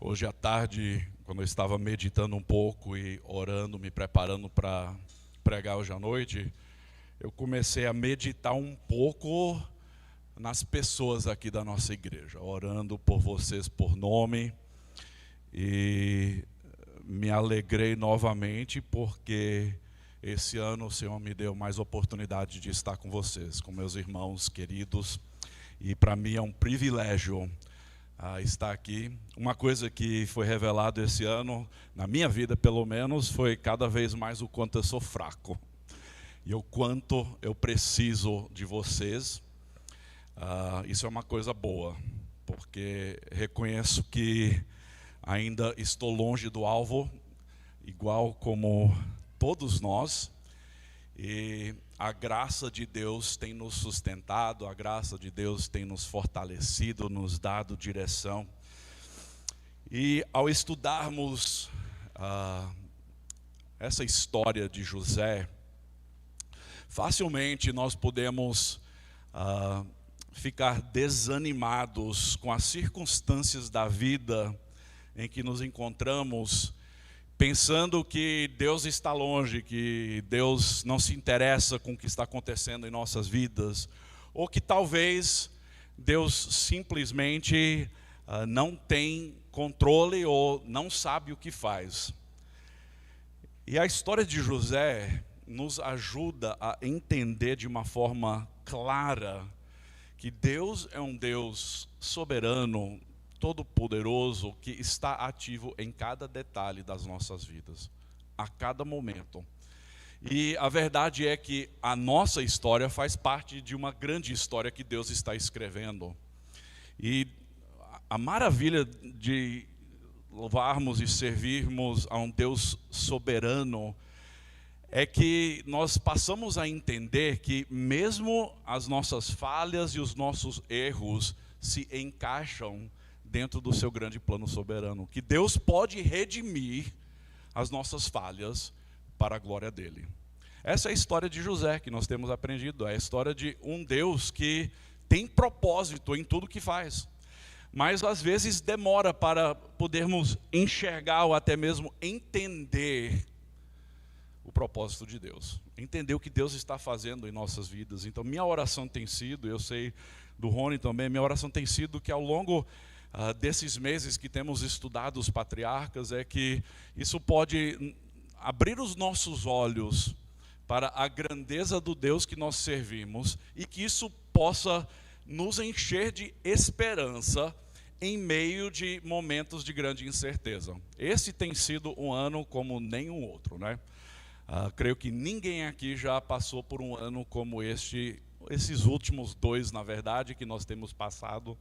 Hoje à tarde, quando eu estava meditando um pouco e orando, me preparando para pregar hoje à noite, eu comecei a meditar um pouco nas pessoas aqui da nossa igreja, orando por vocês por nome, e me alegrei novamente porque esse ano o Senhor me deu mais oportunidade de estar com vocês, com meus irmãos queridos, e para mim é um privilégio estar aqui. Uma coisa que foi revelado esse ano, na minha vida pelo menos, foi cada vez mais o quanto eu sou fraco e o quanto eu preciso de vocês. Isso é uma coisa boa, porque reconheço que ainda estou longe do alvo, igual como todos nós, e a graça de Deus tem nos sustentado, a graça de Deus tem nos fortalecido, nos dado direção. E ao estudarmos essa história de José, facilmente nós podemos ficar desanimados com as circunstâncias da vida em que nos encontramos, pensando que Deus está longe, que Deus não se interessa com o que está acontecendo em nossas vidas, ou que talvez Deus simplesmente não tem controle ou não sabe o que faz. E a história de José nos ajuda a entender de uma forma clara que Deus é um Deus soberano, todo-poderoso, que está ativo em cada detalhe das nossas vidas, a cada momento. E a verdade é que a nossa história faz parte de uma grande história que Deus está escrevendo. E a maravilha de louvarmos e servirmos a um Deus soberano é que nós passamos a entender que mesmo as nossas falhas e os nossos erros se encaixam dentro do seu grande plano soberano, que Deus pode redimir as nossas falhas para a glória dele. Essa é a história de José que nós temos aprendido, é a história de um Deus que tem propósito em tudo que faz, mas às vezes demora para podermos enxergar ou até mesmo entender o propósito de Deus, entender o que Deus está fazendo em nossas vidas. Então minha oração tem sido, eu sei do Rony também, minha oração tem sido que ao longo desses meses que temos estudado os patriarcas, é que isso pode abrir os nossos olhos para a grandeza do Deus que nós servimos, e que isso possa nos encher de esperança em meio de momentos de grande incerteza. Esse tem sido um ano como nenhum outro, né? Creio que ninguém aqui já passou por um ano como esses últimos dois, na verdade, que nós temos passado.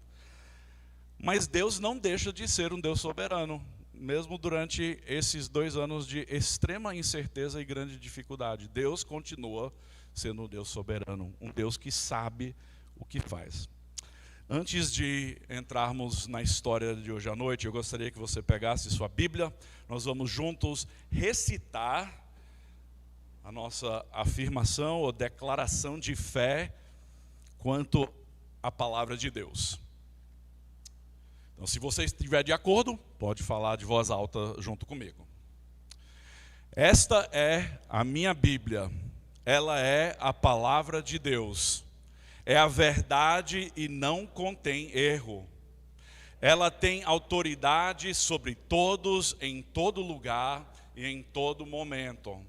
Mas Deus não deixa de ser um Deus soberano, mesmo durante esses 2 anos de extrema incerteza e grande dificuldade. Deus continua sendo um Deus soberano, um Deus que sabe o que faz. Antes de entrarmos na história de hoje à noite, eu gostaria que você pegasse sua Bíblia. Nós vamos juntos recitar a nossa afirmação ou declaração de fé quanto à palavra de Deus. Então, se você estiver de acordo, pode falar de voz alta junto comigo. Esta é a minha Bíblia, ela é a palavra de Deus, é a verdade e não contém erro. Ela tem autoridade sobre todos, em todo lugar e em todo momento.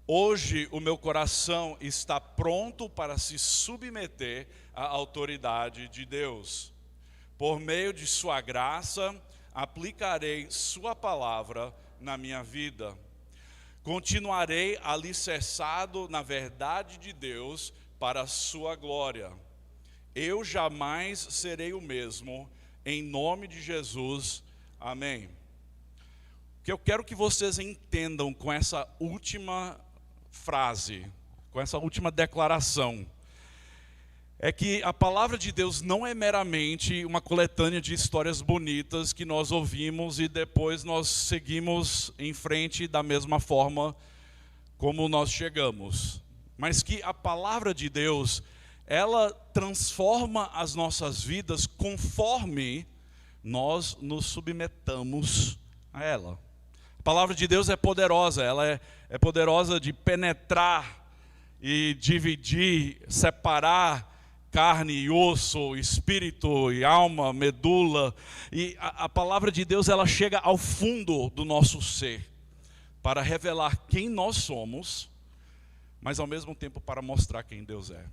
Hoje o meu coração está pronto para se submeter à autoridade de Deus. Por meio de sua graça, aplicarei sua palavra na minha vida. Continuarei alicerçado na verdade de Deus para a sua glória. Eu jamais serei o mesmo, em nome de Jesus. Amém. O que eu quero que vocês entendam com essa última frase, com essa última declaração, é que a palavra de Deus não é meramente uma coletânea de histórias bonitas que nós ouvimos e depois nós seguimos em frente da mesma forma como nós chegamos. Mas que a palavra de Deus, ela transforma as nossas vidas conforme nós nos submetamos a ela. A palavra de Deus é poderosa, ela é poderosa de penetrar e dividir, separar carne e osso, espírito e alma, medula. E a palavra de Deus, ela chega ao fundo do nosso ser, para revelar quem nós somos, mas ao mesmo tempo para mostrar quem Deus é.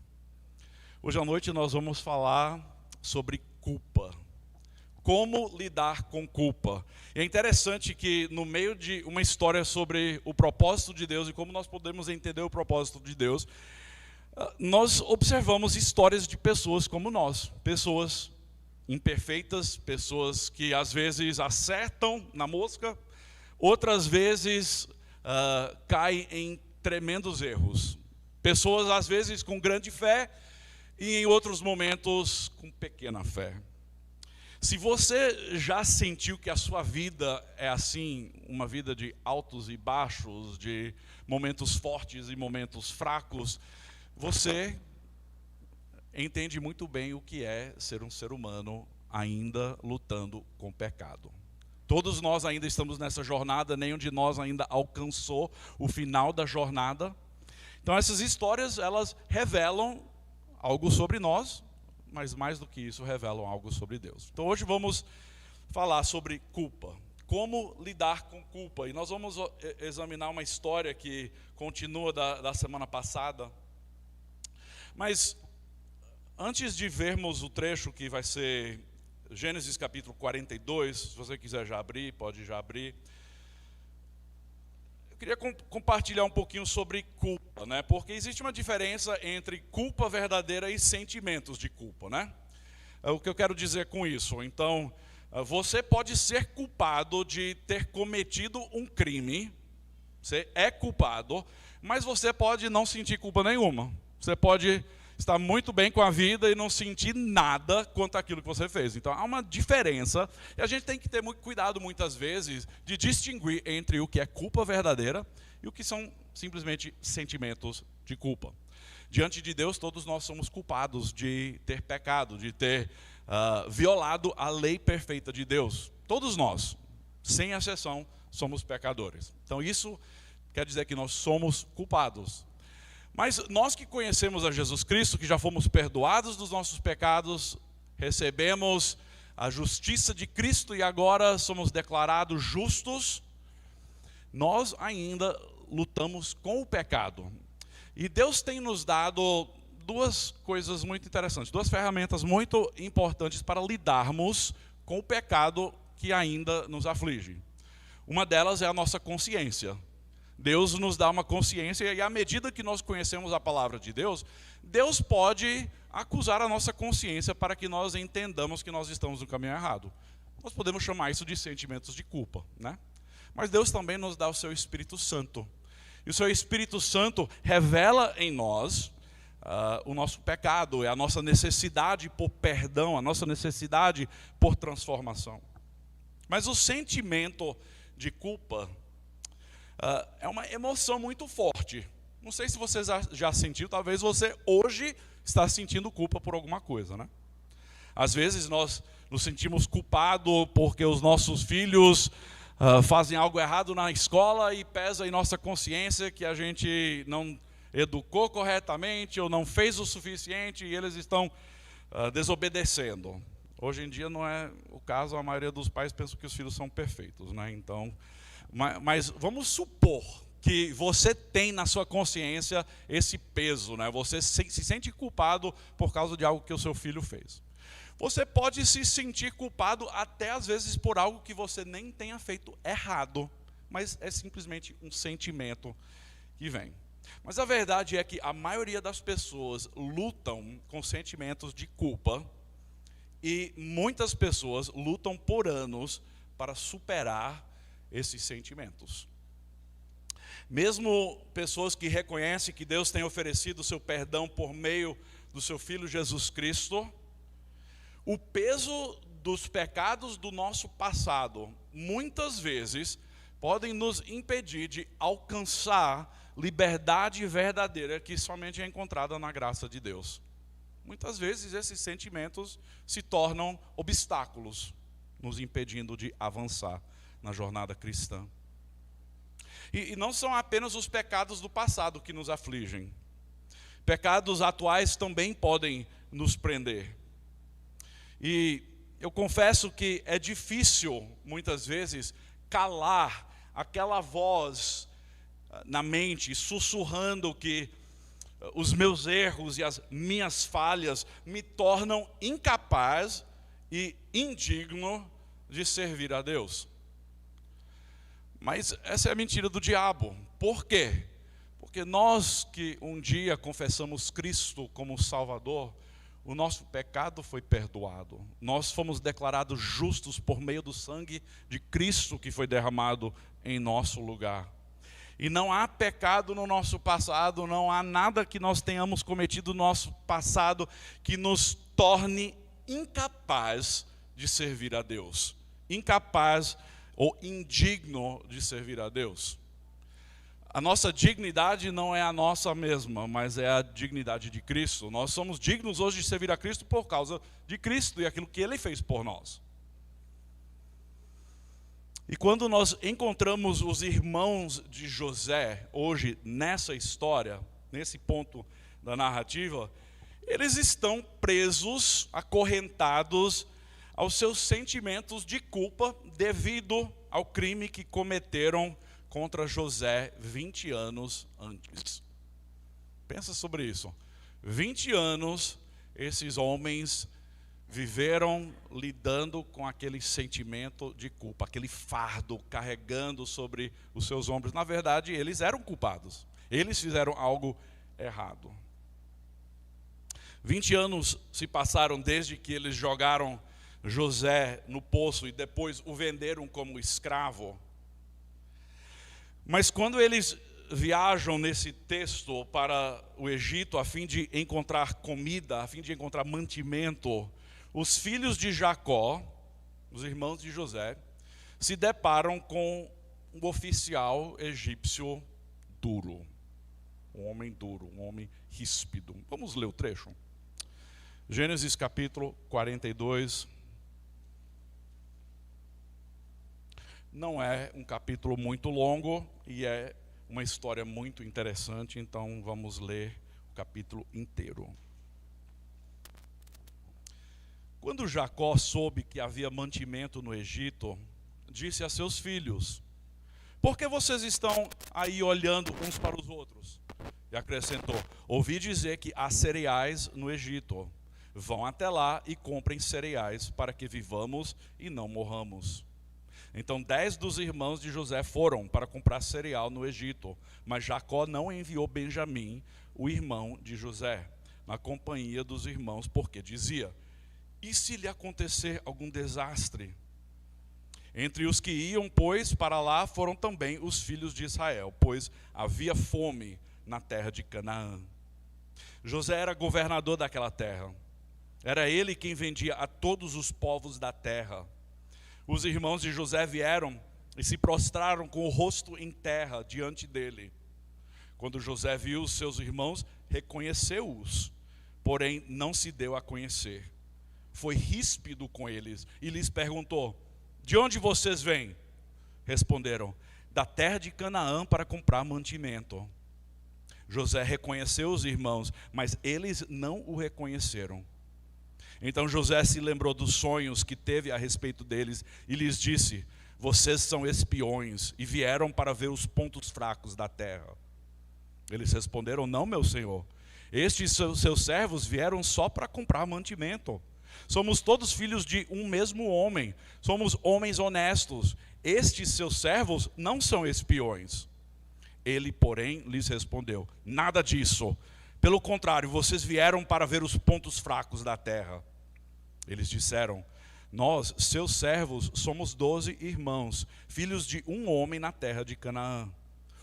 Hoje à noite nós vamos falar sobre culpa. Como lidar com culpa. E é interessante que no meio de uma história sobre o propósito de Deus e como nós podemos entender o propósito de Deus, nós observamos histórias de pessoas como nós, pessoas imperfeitas, pessoas que às vezes acertam na mosca, outras vezes caem em tremendos erros. Pessoas às vezes com grande fé e em outros momentos com pequena fé. Se você já sentiu que a sua vida é assim, uma vida de altos e baixos, de momentos fortes e momentos fracos, você entende muito bem o que é ser um ser humano ainda lutando com o pecado. Todos nós ainda estamos nessa jornada, nenhum de nós ainda alcançou o final da jornada. Então essas histórias, elas revelam algo sobre nós, mas mais do que isso, revelam algo sobre Deus. Então hoje vamos falar sobre culpa, como lidar com culpa. E nós vamos examinar uma história que continua da semana passada. Mas antes de vermos o trecho que vai ser Gênesis capítulo 42, se você quiser já abrir, pode já abrir. Eu queria compartilhar um pouquinho sobre culpa, né? Porque existe uma diferença entre culpa verdadeira e sentimentos de culpa, né? É o que eu quero dizer com isso. Então, você pode ser culpado de ter cometido um crime, você é culpado, mas você pode não sentir culpa nenhuma. Você pode estar muito bem com a vida e não sentir nada quanto àquilo que você fez. Então há uma diferença, e a gente tem que ter muito cuidado muitas vezes de distinguir entre o que é culpa verdadeira e o que são simplesmente sentimentos de culpa. Diante de Deus, todos nós somos culpados de ter pecado, de ter violado a lei perfeita de Deus. Todos nós, sem exceção, somos pecadores. Então isso quer dizer que nós somos culpados. Mas nós que conhecemos a Jesus Cristo, que já fomos perdoados dos nossos pecados, recebemos a justiça de Cristo e agora somos declarados justos, nós ainda lutamos com o pecado. E Deus tem nos dado duas coisas muito interessantes, duas ferramentas muito importantes para lidarmos com o pecado que ainda nos aflige. Uma delas é a nossa consciência. Deus nos dá uma consciência e à medida que nós conhecemos a palavra de Deus, Deus pode acusar a nossa consciência para que nós entendamos que nós estamos no caminho errado. Nós podemos chamar isso de sentimentos de culpa, né? Mas Deus também nos dá o seu Espírito Santo. E o seu Espírito Santo revela em nós o nosso pecado, a nossa necessidade por perdão, a nossa necessidade por transformação. Mas o sentimento de culpa é uma emoção muito forte. Não sei se você já sentiu, talvez você hoje está sentindo culpa por alguma coisa, né? Às vezes nós nos sentimos culpados porque os nossos filhos fazem algo errado na escola e pesa em nossa consciência que a gente não educou corretamente ou não fez o suficiente e eles estão desobedecendo. Hoje em dia não é o caso, a maioria dos pais pensa que os filhos são perfeitos, né? Então, mas vamos supor que você tem na sua consciência esse peso, né? Você se sente culpado por causa de algo que o seu filho fez. Você pode se sentir culpado até às vezes por algo que você nem tenha feito errado, mas é simplesmente um sentimento que vem. Mas a verdade é que a maioria das pessoas lutam com sentimentos de culpa e muitas pessoas lutam por anos para superar esses sentimentos. Mesmo pessoas que reconhecem que Deus tem oferecido o seu perdão por meio do seu Filho Jesus Cristo, o peso dos pecados do nosso passado, muitas vezes, podem nos impedir de alcançar liberdade verdadeira que somente é encontrada na graça de Deus. Muitas vezes esses sentimentos se tornam obstáculos. nos impedindo de avançar na jornada cristã. E não são apenas os pecados do passado que nos afligem. Pecados atuais também podem nos prender. E eu confesso que é difícil, muitas vezes, calar aquela voz na mente, sussurrando que os meus erros e as minhas falhas me tornam incapaz e indigno de servir a Deus. Mas essa é a mentira do diabo. Por quê? Porque nós que um dia confessamos Cristo como Salvador, o nosso pecado foi perdoado. Nós fomos declarados justos por meio do sangue de Cristo que foi derramado em nosso lugar. E não há pecado no nosso passado, não há nada que nós tenhamos cometido no nosso passado que nos torne incapaz de servir a Deus. Incapaz ou indigno de servir a Deus. A nossa dignidade não é a nossa mesma, mas é a dignidade de Cristo. Nós somos dignos hoje de servir a Cristo por causa de Cristo e aquilo que Ele fez por nós. E quando nós encontramos os irmãos de José, hoje nessa história, nesse ponto da narrativa, eles estão presos, acorrentados aos seus sentimentos de culpa devido ao crime que cometeram contra José 20 anos antes. Pensa sobre isso. 20 anos esses homens viveram lidando com aquele sentimento de culpa, aquele fardo carregando sobre os seus ombros. Na verdade, eles eram culpados. Eles fizeram algo errado. 20 anos se passaram desde que eles jogaram José no poço e depois o venderam como escravo. Mas quando eles viajam nesse texto para o Egito a fim de encontrar comida, a fim de encontrar mantimento, os filhos de Jacó, os irmãos de José, se deparam com um oficial egípcio duro. Um homem duro, um homem ríspido. Vamos ler o trecho. Gênesis capítulo 42. Não é um capítulo muito longo e é uma história muito interessante, então vamos ler o capítulo inteiro. Quando Jacó soube que havia mantimento no Egito, disse a seus filhos: por que vocês estão aí olhando uns para os outros? E acrescentou: ouvi dizer que há cereais no Egito. Vão até lá e comprem cereais para que vivamos e não morramos. Então 10 dos irmãos de José foram para comprar cereal no Egito, mas Jacó não enviou Benjamim, o irmão de José, na companhia dos irmãos, porque dizia: e se lhe acontecer algum desastre? Entre os que iam, pois, para lá foram também os filhos de Israel, pois havia fome na terra de Canaã. José era governador daquela terra. Era ele quem vendia a todos os povos da terra. Os irmãos de José vieram e se prostraram com o rosto em terra diante dele. Quando José viu os seus irmãos, reconheceu-os, porém não se deu a conhecer. Foi ríspido com eles e lhes perguntou: de onde vocês vêm? Responderam: da terra de Canaã para comprar mantimento. José reconheceu os irmãos, mas eles não o reconheceram. Então José se lembrou dos sonhos que teve a respeito deles e lhes disse: vocês são espiões e vieram para ver os pontos fracos da terra. Eles responderam: não, meu senhor, estes seus servos vieram só para comprar mantimento. Somos todos filhos de um mesmo homem, somos homens honestos. Estes seus servos não são espiões. Ele, porém, lhes respondeu: nada disso. Pelo contrário, vocês vieram para ver os pontos fracos da terra. Eles disseram: nós, seus servos, somos 12 irmãos, filhos de um homem na terra de Canaã.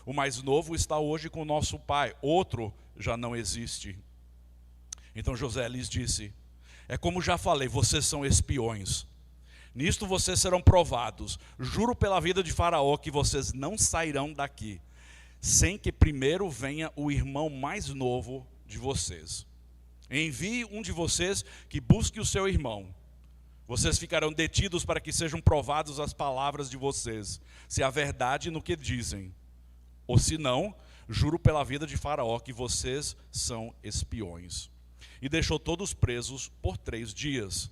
O mais novo está hoje com nosso pai, outro já não existe. Então José lhes disse: é como já falei, vocês são espiões. Nisto vocês serão provados. Juro pela vida de Faraó que vocês não sairão daqui, sem que primeiro venha o irmão mais novo de vocês. Envie um de vocês que busque o seu irmão. Vocês ficarão detidos para que sejam provadas as palavras de vocês, se há verdade no que dizem. Ou se não, juro pela vida de Faraó que vocês são espiões. E deixou todos presos por 3 dias.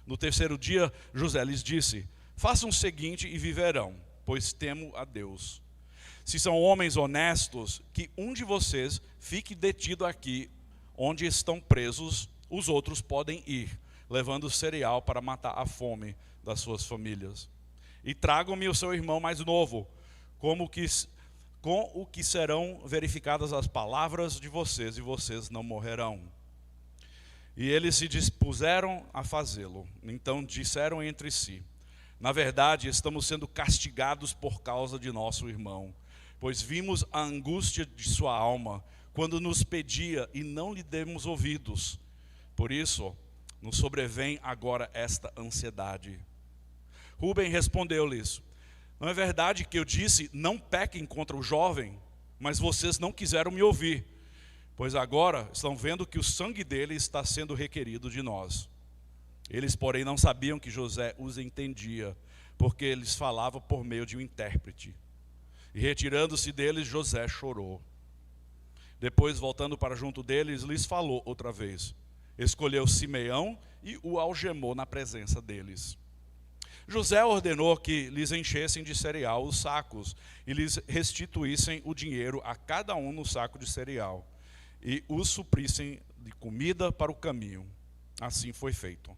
No terceiro dia, José lhes disse: façam o seguinte e viverão, pois temo a Deus. Se são homens honestos, que um de vocês fique detido aqui, onde estão presos, os outros podem ir, levando cereal para matar a fome das suas famílias. E tragam-me o seu irmão mais novo, com o que serão verificadas as palavras de vocês, e vocês não morrerão. E eles se dispuseram a fazê-lo. Então disseram entre si: na verdade, estamos sendo castigados por causa de nosso irmão, pois vimos a angústia de sua alma, quando nos pedia e não lhe demos ouvidos. Por isso, nos sobrevém agora esta ansiedade. Rúben respondeu-lhes: não é verdade que eu disse, não pequem contra o jovem, mas vocês não quiseram me ouvir, pois agora estão vendo que o sangue dele está sendo requerido de nós. Eles, porém, não sabiam que José os entendia, porque eles falavam por meio de um intérprete. E retirando-se deles, José chorou. Depois, voltando para junto deles, lhes falou outra vez. Escolheu Simeão e o algemou na presença deles. José ordenou que lhes enchessem de cereal os sacos e lhes restituíssem o dinheiro a cada um no saco de cereal e os suprissem de comida para o caminho. Assim foi feito.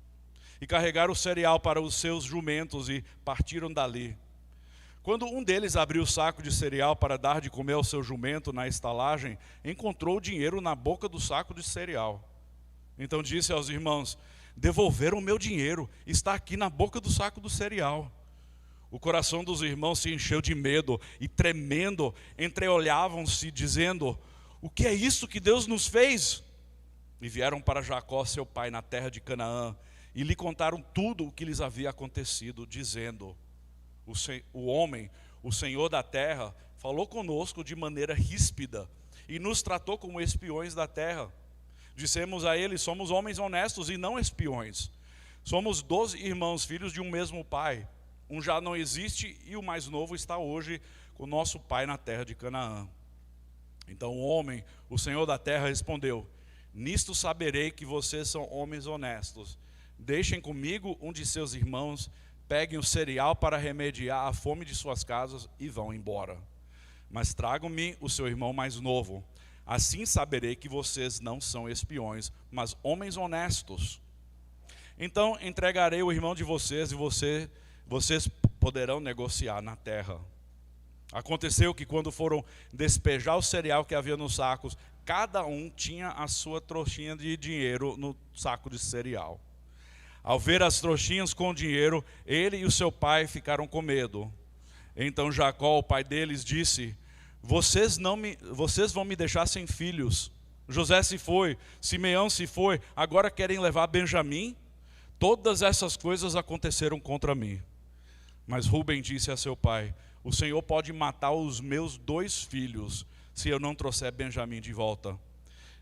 E carregaram o cereal para os seus jumentos e partiram dali. Quando um deles abriu o saco de cereal para dar de comer ao seu jumento na estalagem, encontrou o dinheiro na boca do saco de cereal. Então disse aos irmãos: devolveram o meu dinheiro, está aqui na boca do saco do cereal. O coração dos irmãos se encheu de medo e, tremendo, entreolhavam-se, dizendo: o que é isso que Deus nos fez? E vieram para Jacó, seu pai, na terra de Canaã, e lhe contaram tudo o que lhes havia acontecido, dizendo: o homem, o Senhor da terra, falou conosco de maneira ríspida e nos tratou como espiões da terra. Dissemos a ele: somos homens honestos e não espiões. Somos 12 irmãos, filhos de um mesmo pai. Um já não existe e o mais novo está hoje com nosso pai na terra de Canaã. Então o homem, o Senhor da terra, respondeu: nisto saberei que vocês são homens honestos. Deixem comigo um de seus irmãos, peguem o cereal para remediar a fome de suas casas e vão embora. Mas tragam-me o seu irmão mais novo. Assim saberei que vocês não são espiões, mas homens honestos. Então entregarei o irmão de vocês e vocês poderão negociar na terra. Aconteceu que quando foram despejar o cereal que havia nos sacos, cada um tinha a sua trouxinha de dinheiro no saco de cereal. Ao ver as trouxinhas com dinheiro, ele e o seu pai ficaram com medo. Então Jacó, o pai deles, disse: vocês vão me deixar sem filhos. José se foi, Simeão se foi, agora querem levar Benjamim? Todas essas coisas aconteceram contra mim. Mas Rúben disse a seu pai: o Senhor pode matar os meus 2 filhos, se eu não trouxer Benjamim de volta.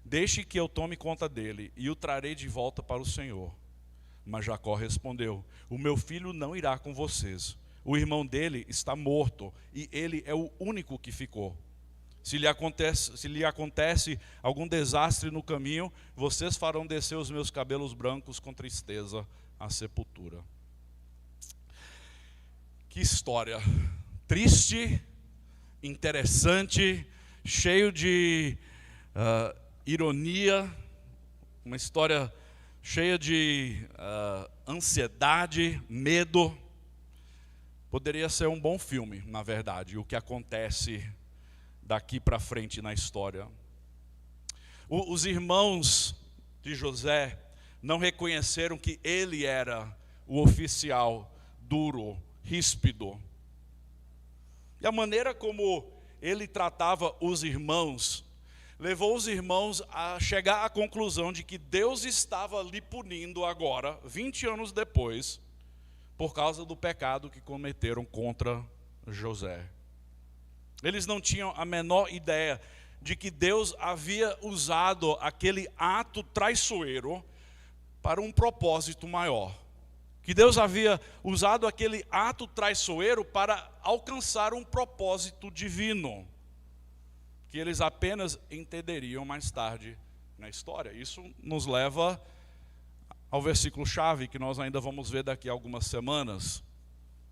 Deixe que eu tome conta dele, e o trarei de volta para o Senhor. Mas Jacó respondeu: o meu filho não irá com vocês. O irmão dele está morto, e ele é o único que ficou. Se lhe acontece algum desastre no caminho, vocês farão descer os meus cabelos brancos com tristeza à sepultura. Que história triste, interessante, cheio de ironia, uma história cheia de ansiedade, medo. Poderia ser um bom filme, na verdade, o que acontece daqui para frente na história. Os irmãos de José não reconheceram que ele era o oficial duro, ríspido. E a maneira como ele tratava os irmãos levou os irmãos a chegar à conclusão de que Deus estava lhe punindo agora, 20 anos depois, por causa do pecado que cometeram contra José. Eles não tinham a menor ideia de que Deus havia usado aquele ato traiçoeiro para um propósito maior, que Deus havia usado aquele ato traiçoeiro para alcançar um propósito divino, que eles apenas entenderiam mais tarde na história. Isso nos leva ao versículo-chave, que nós ainda vamos ver daqui a algumas semanas.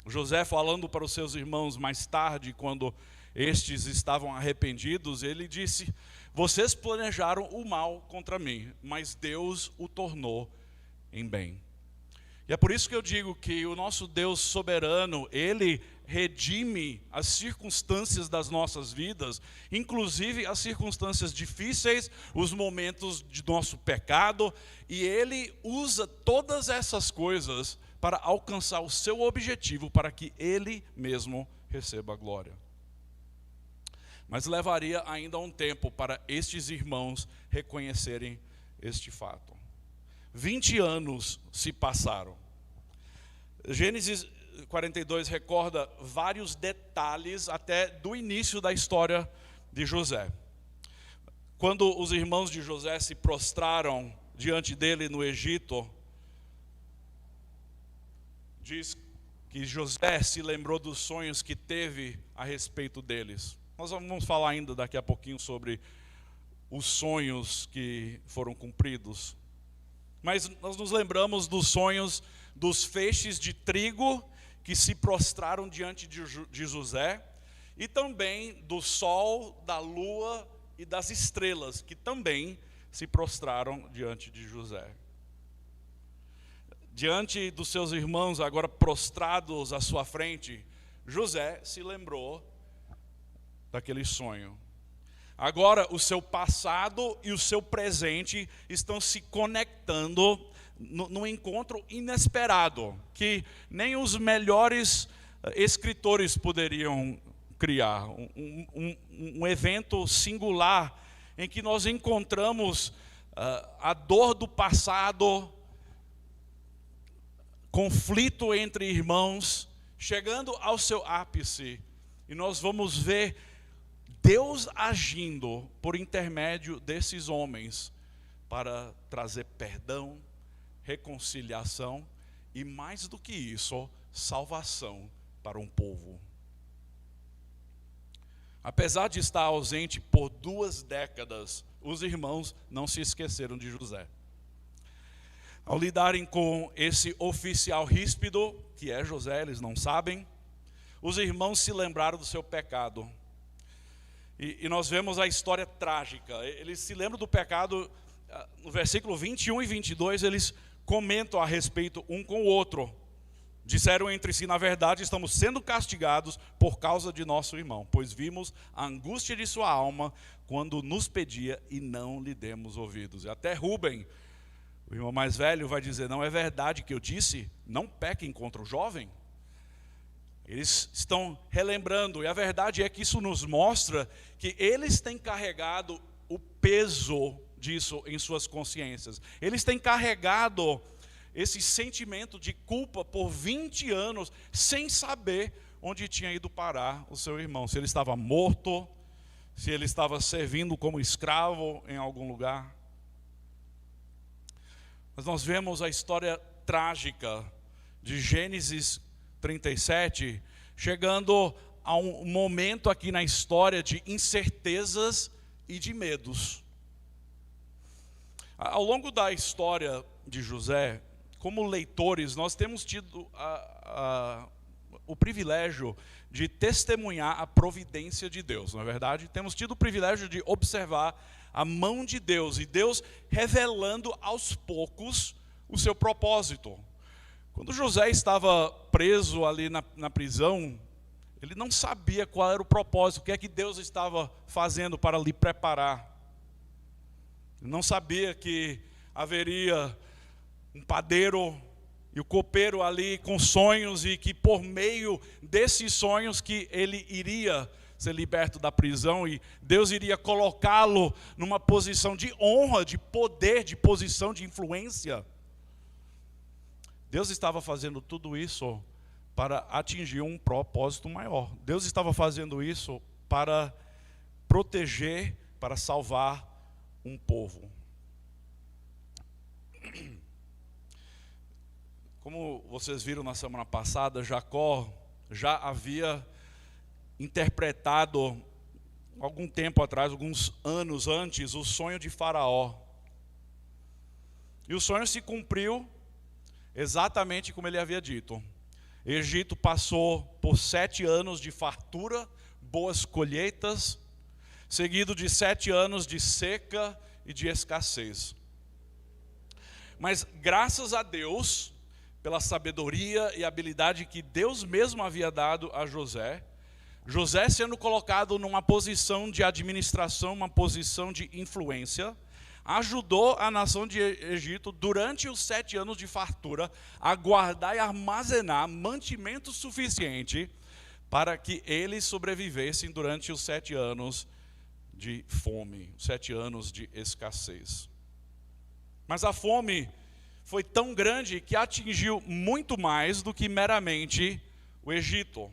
José, falando para os seus irmãos mais tarde, quando estes estavam arrependidos, ele disse: vocês planejaram o mal contra mim, mas Deus o tornou em bem. E é por isso que eu digo que o nosso Deus soberano, Ele redime as circunstâncias das nossas vidas, inclusive as circunstâncias difíceis, os momentos de nosso pecado, e Ele usa todas essas coisas para alcançar o seu objetivo, para que Ele mesmo receba a glória. Mas levaria ainda um tempo para estes irmãos reconhecerem este fato. 20 anos se passaram. Gênesis 42 recorda vários detalhes até do início da história de José. Quando os irmãos de José se prostraram diante dele no Egito, diz que José se lembrou dos sonhos que teve a respeito deles. Nós vamos falar ainda daqui a pouquinho sobre os sonhos que foram cumpridos. Mas nós nos lembramos dos sonhos dos feixes de trigo que se prostraram diante de José, e também do sol, da lua e das estrelas, que também se prostraram diante de José. Diante dos seus irmãos, agora prostrados à sua frente, José se lembrou daquele sonho. Agora o seu passado e o seu presente estão se conectando num encontro inesperado, que nem os melhores escritores poderiam criar. Um evento singular em que nós encontramos a dor do passado, conflito entre irmãos, chegando ao seu ápice. E nós vamos ver Deus agindo por intermédio desses homens para trazer perdão, reconciliação e, mais do que isso, salvação para um povo. Apesar de estar ausente por 2 décadas, os irmãos não se esqueceram de José. Ao lidarem com esse oficial ríspido, que é José, eles não sabem, os irmãos se lembraram do seu pecado. E nós vemos a história trágica. Eles se lembram do pecado, no versículo 21 e 22, eles comentam a respeito um com o outro. Disseram entre si: na verdade, estamos sendo castigados por causa de nosso irmão, pois vimos a angústia de sua alma quando nos pedia e não lhe demos ouvidos. E até Rúben, o irmão mais velho, vai dizer: não é verdade que eu disse, não pequem contra o jovem? Eles estão relembrando, e a verdade é que isso nos mostra que eles têm carregado o peso disso em suas consciências. Eles têm carregado esse sentimento de culpa por 20 anos, sem saber onde tinha ido parar o seu irmão. Se ele estava morto, se ele estava servindo como escravo em algum lugar. Mas nós vemos a história trágica de Gênesis 37, chegando a um momento aqui na história de incertezas e de medos. Ao longo da história de José, como leitores, nós temos tido o privilégio de testemunhar a providência de Deus, não é verdade? Temos tido o privilégio de observar a mão de Deus, e Deus revelando aos poucos o seu propósito. Quando José estava preso ali na prisão, ele não sabia qual era o propósito, o que é que Deus estava fazendo para lhe preparar. Ele não sabia que haveria um padeiro e o copeiro ali com sonhos, e que por meio desses sonhos que ele iria ser liberto da prisão, e Deus iria colocá-lo numa posição de honra, de poder, de posição de influência. Deus estava fazendo tudo isso para atingir um propósito maior. Deus estava fazendo isso para proteger, para salvar um povo. Como vocês viram na semana passada, Jacó já havia interpretado algum tempo atrás, alguns anos antes, o sonho de Faraó. E o sonho se cumpriu exatamente como ele havia dito. Egito passou por 7 anos de fartura, boas colheitas, seguido de 7 anos de seca e de escassez. Mas graças a Deus, pela sabedoria e habilidade que Deus mesmo havia dado a José, José sendo colocado numa posição de administração, uma posição de influência, ajudou a nação de Egito, durante os 7 anos de fartura, a guardar e armazenar mantimento suficiente para que eles sobrevivessem durante os 7 anos de fome, 7 anos de escassez. Mas a fome foi tão grande que atingiu muito mais do que meramente o Egito.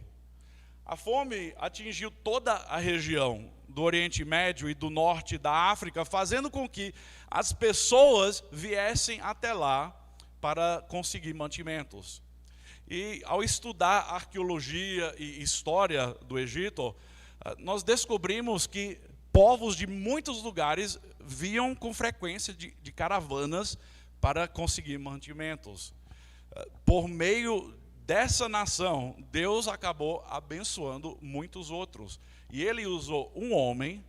A fome atingiu toda a região do Oriente Médio e do norte da África, fazendo com que as pessoas viessem até lá para conseguir mantimentos. E ao estudar arqueologia e história do Egito, nós descobrimos que povos de muitos lugares vinham com frequência de caravanas para conseguir mantimentos. Por meio dessa nação, Deus acabou abençoando muitos outros. E ele usou um homem,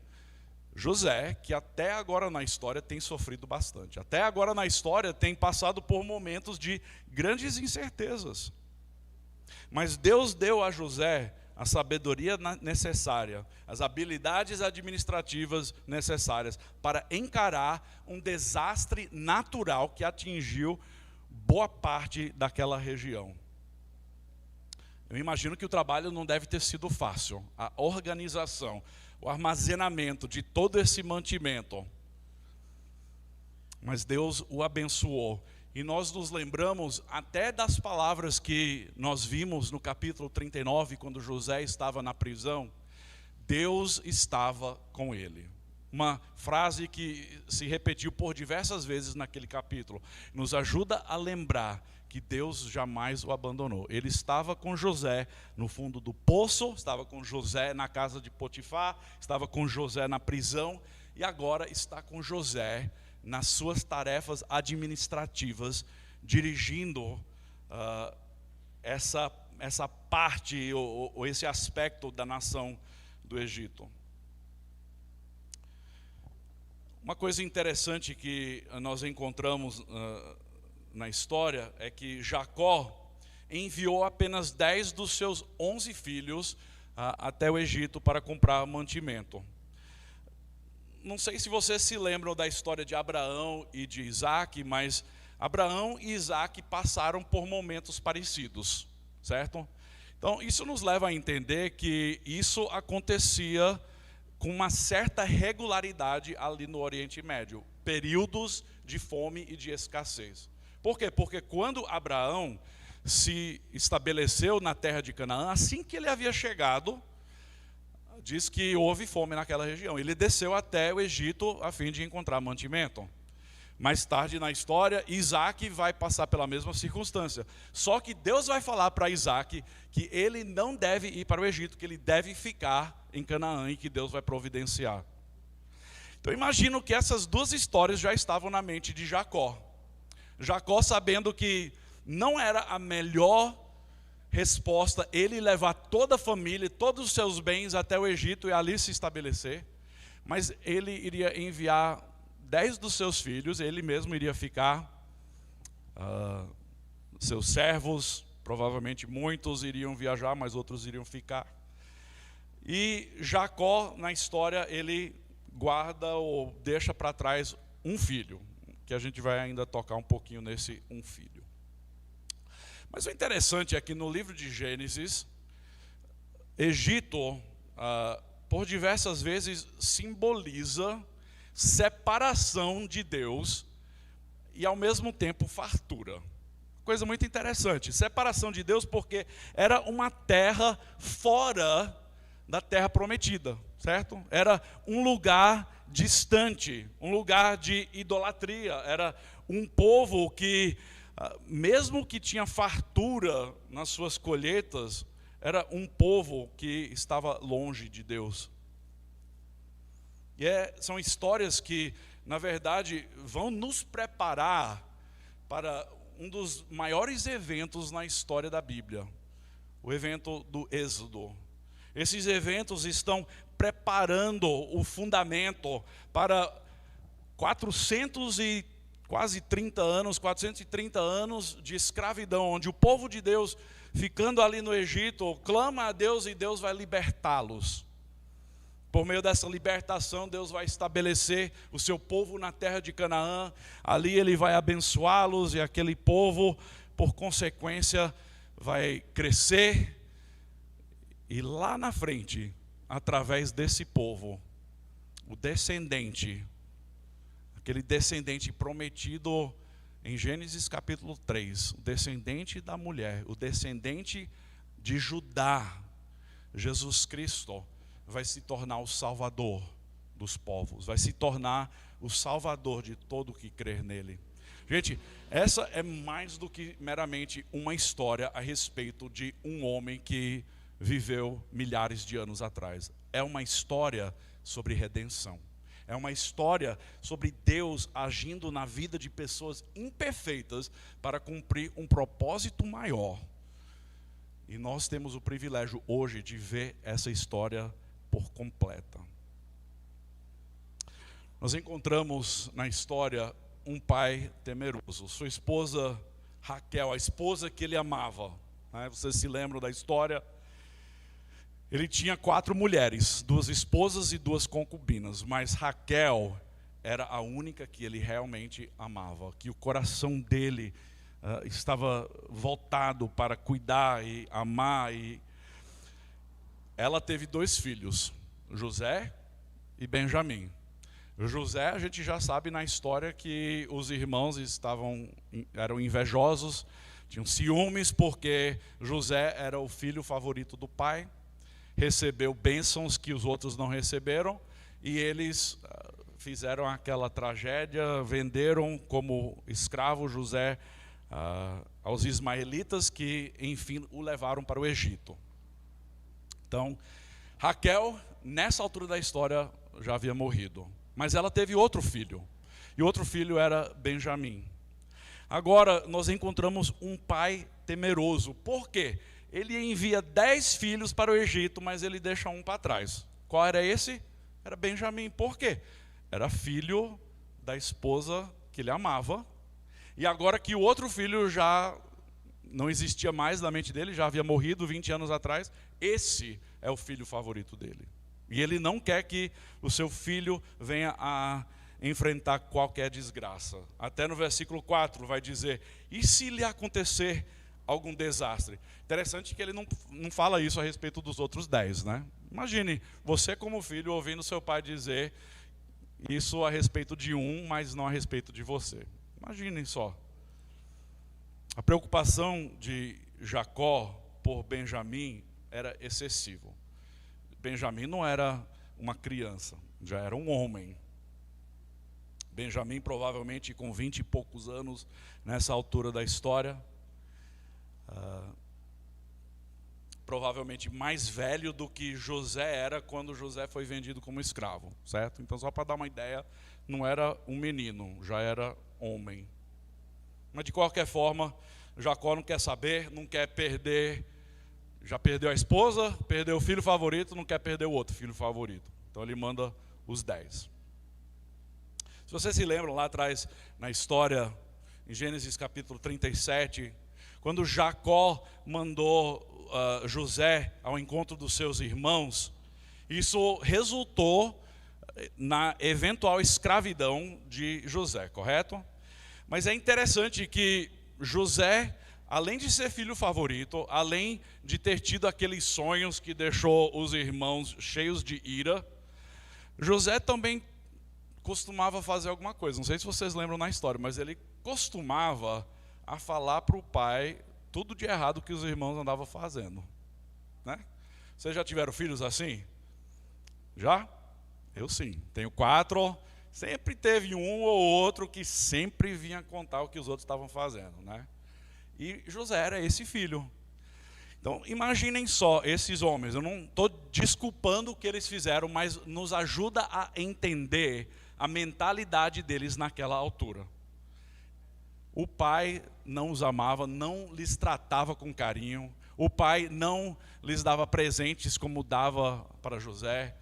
José, que até agora na história tem sofrido bastante. Até agora na história tem passado por momentos de grandes incertezas. Mas Deus deu a José a sabedoria necessária, as habilidades administrativas necessárias para encarar um desastre natural que atingiu boa parte daquela região. Eu imagino que o trabalho não deve ter sido fácil. A organização, o armazenamento de todo esse mantimento. Mas Deus o abençoou. E nós nos lembramos até das palavras que nós vimos no capítulo 39, quando José estava na prisão. Deus estava com ele. Uma frase que se repetiu por diversas vezes naquele capítulo. Nos ajuda a lembrar que Deus jamais o abandonou. Ele estava com José no fundo do poço, estava com José na casa de Potifar, estava com José na prisão, e agora está com José nas suas tarefas administrativas, dirigindo essa parte ou esse aspecto da nação do Egito. Uma coisa interessante que nós encontramos na história é que Jacó enviou apenas 10 dos seus 11 filhos até o Egito para comprar mantimento. Não sei se vocês se lembram da história de Abraão e de Isaac, mas Abraão e Isaac passaram por momentos parecidos, certo? Então isso nos leva a entender que isso acontecia com uma certa regularidade ali no Oriente Médio, períodos de fome e de escassez. Por quê? Porque quando Abraão se estabeleceu na terra de Canaã, assim que ele havia chegado, diz que houve fome naquela região. Ele desceu até o Egito a fim de encontrar mantimento. Mais tarde na história, Isaac vai passar pela mesma circunstância. Só que Deus vai falar para Isaac que ele não deve ir para o Egito, que ele deve ficar em Canaã e que Deus vai providenciar. Então imagino que essas duas histórias já estavam na mente de Jacó. Jacó sabendo que não era a melhor resposta ele levar toda a família, todos os seus bens até o Egito e ali se estabelecer, mas ele iria enviar 10 dos seus filhos, ele mesmo iria ficar, seus servos, provavelmente muitos iriam viajar, mas outros iriam ficar. E Jacó, na história, ele guarda ou deixa para trás um filho, que a gente vai ainda tocar um pouquinho nesse um filho. Mas o interessante é que no livro de Gênesis, Egito, por diversas vezes, simboliza separação de Deus e ao mesmo tempo fartura. Coisa muito interessante, separação de Deus porque era uma terra fora da terra prometida, certo? Era um lugar distante, um lugar de idolatria, era um povo que mesmo que tinha fartura nas suas colheitas, era um povo que estava longe de Deus. E são histórias que, na verdade, vão nos preparar para um dos maiores eventos na história da Bíblia, o evento do Êxodo. Esses eventos estão preparando o fundamento para 430 anos de escravidão, onde o povo de Deus, ficando ali no Egito, clama a Deus e Deus vai libertá-los. Por meio dessa libertação, Deus vai estabelecer o seu povo na terra de Canaã. Ali Ele vai abençoá-los e aquele povo, por consequência, vai crescer. E lá na frente, através desse povo, o descendente, aquele descendente prometido em Gênesis capítulo 3, o descendente da mulher, o descendente de Judá, Jesus Cristo, vai se tornar o Salvador dos povos, vai se tornar o Salvador de todo que crer nele. Gente, essa é mais do que meramente uma história a respeito de um homem que viveu milhares de anos atrás. É uma história sobre redenção. É uma história sobre Deus agindo na vida de pessoas imperfeitas para cumprir um propósito maior. E nós temos o privilégio hoje de ver essa história por completa. Nós encontramos na história um pai temeroso. Sua esposa Raquel, a esposa que ele amava, né? Vocês se lembram da história? Ele tinha 4 mulheres, 2 esposas e 2 concubinas, mas Raquel era a única que ele realmente amava, que o coração dele estava voltado para cuidar e amar. E ela teve 2 filhos, José e Benjamim. José, a gente já sabe na história que os irmãos eram invejosos, tinham ciúmes porque José era o filho favorito do pai, recebeu bênçãos que os outros não receberam, e eles fizeram aquela tragédia, venderam como escravo José aos ismaelitas, que enfim o levaram para o Egito. Então, Raquel, nessa altura da história, já havia morrido, mas ela teve outro filho, e outro filho era Benjamim. Agora, nós encontramos um pai temeroso. Por quê? Ele envia 10 filhos para o Egito, mas ele deixa um para trás. Qual era esse? Era Benjamim. Por quê? Era filho da esposa que ele amava. E agora que o outro filho já não existia mais na mente dele, já havia morrido 20 anos atrás, esse é o filho favorito dele. E ele não quer que o seu filho venha a enfrentar qualquer desgraça. Até no versículo 4 vai dizer: e se lhe acontecer algum desastre? Interessante que ele não fala isso a respeito dos outros 10, né? Imagine você como filho ouvindo seu pai dizer isso a respeito de um, mas não a respeito de você. Imaginem só. A preocupação de Jacó por Benjamim era excessivo. Benjamim não era uma criança, já era um homem. Benjamim provavelmente com 20 e poucos anos nessa altura da história. Provavelmente mais velho do que José era quando José foi vendido como escravo, certo? Então, só para dar uma ideia, não era um menino, já era homem. Mas de qualquer forma, Jacó não quer saber, não quer perder, já perdeu a esposa, perdeu o filho favorito, não quer perder o outro filho favorito. Então ele manda os 10. Se vocês se lembram lá atrás, na história, em Gênesis capítulo 37, quando Jacó mandou José ao encontro dos seus irmãos, isso resultou na eventual escravidão de José, correto? Mas é interessante que José, além de ser filho favorito, além de ter tido aqueles sonhos que deixou os irmãos cheios de ira, José também costumava fazer alguma coisa. Não sei se vocês lembram na história, mas ele costumava a falar para o pai tudo de errado que os irmãos andavam fazendo, né? Vocês já tiveram filhos assim? Já? Eu sim. Tenho 4 sempre teve um ou outro que sempre vinha contar o que os outros estavam fazendo, né? E José era esse filho. Então, imaginem só esses homens. Eu não estou desculpando o que eles fizeram, mas nos ajuda a entender a mentalidade deles naquela altura. O pai não os amava, não lhes tratava com carinho. O pai não lhes dava presentes como dava para José.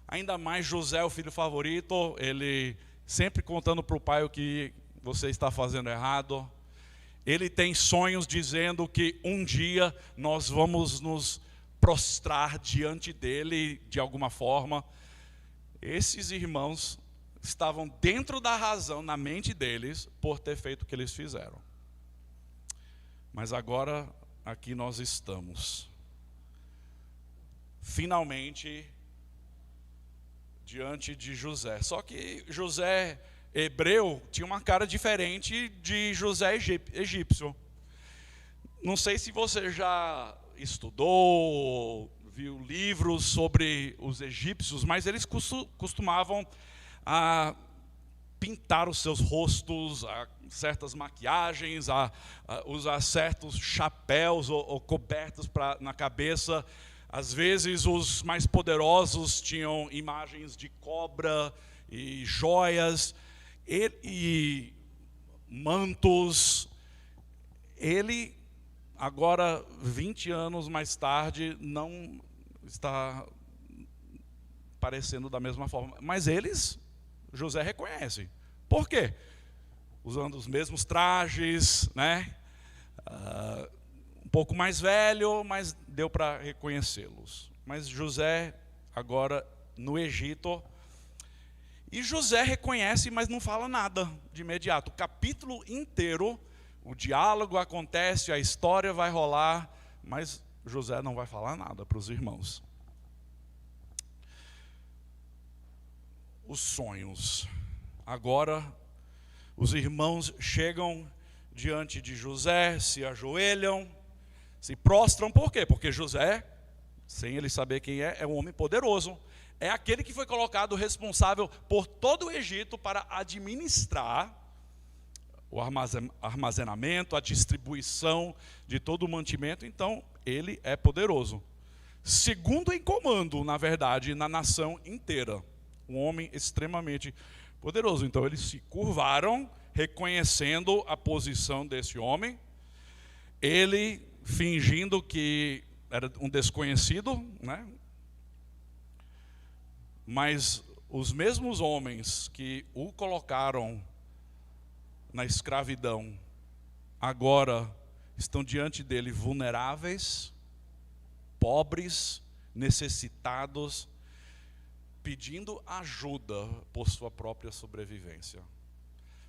Ainda mais José, o filho favorito, ele sempre contando para o pai o que você está fazendo errado. Ele tem sonhos dizendo que um dia nós vamos nos prostrar diante dele de alguma forma. Esses irmãos estavam dentro da razão na mente deles por ter feito o que eles fizeram. Mas agora aqui nós estamos, finalmente, diante de José. Só que José hebreu tinha uma cara diferente de José egípcio. Não sei se você já estudou, viu livros sobre os egípcios, mas eles costumavam pintar os seus rostos, certas maquiagens, usar certos chapéus ou cobertos na cabeça. Às vezes os mais poderosos tinham imagens de cobra e joias e mantos. Ele, agora 20 anos mais tarde, não está parecendo da mesma forma. Mas José reconhece. Por quê? Usando os mesmos trajes, né? Um pouco mais velho, mas deu para reconhecê-los. Mas José, agora no Egito, e José reconhece, mas não fala nada de imediato. O capítulo inteiro, o diálogo acontece, a história vai rolar, mas José não vai falar nada para os irmãos. Os sonhos. Agora, os irmãos chegam diante de José, se ajoelham, se prostram. Por quê? Porque José, sem ele saber quem é um homem poderoso. É aquele que foi colocado responsável por todo o Egito para administrar o armazenamento, a distribuição de todo o mantimento. Então, ele é poderoso. Segundo em comando, na verdade, na nação inteira. Um homem extremamente poderoso. Então, eles se curvaram, reconhecendo a posição desse homem. Ele, fingindo que era um desconhecido, né? Mas os mesmos homens que o colocaram na escravidão, agora estão diante dele vulneráveis, pobres, necessitados, pedindo ajuda por sua própria sobrevivência.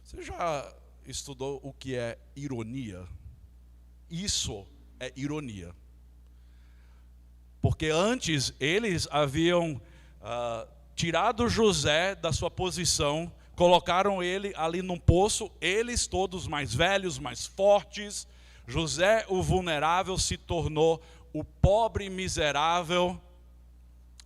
Você já estudou o que é ironia? Isso é ironia. Porque antes eles haviam tirado José da sua posição, colocaram ele ali num poço, eles todos mais velhos, mais fortes. José, o vulnerável, se tornou o pobre miserável,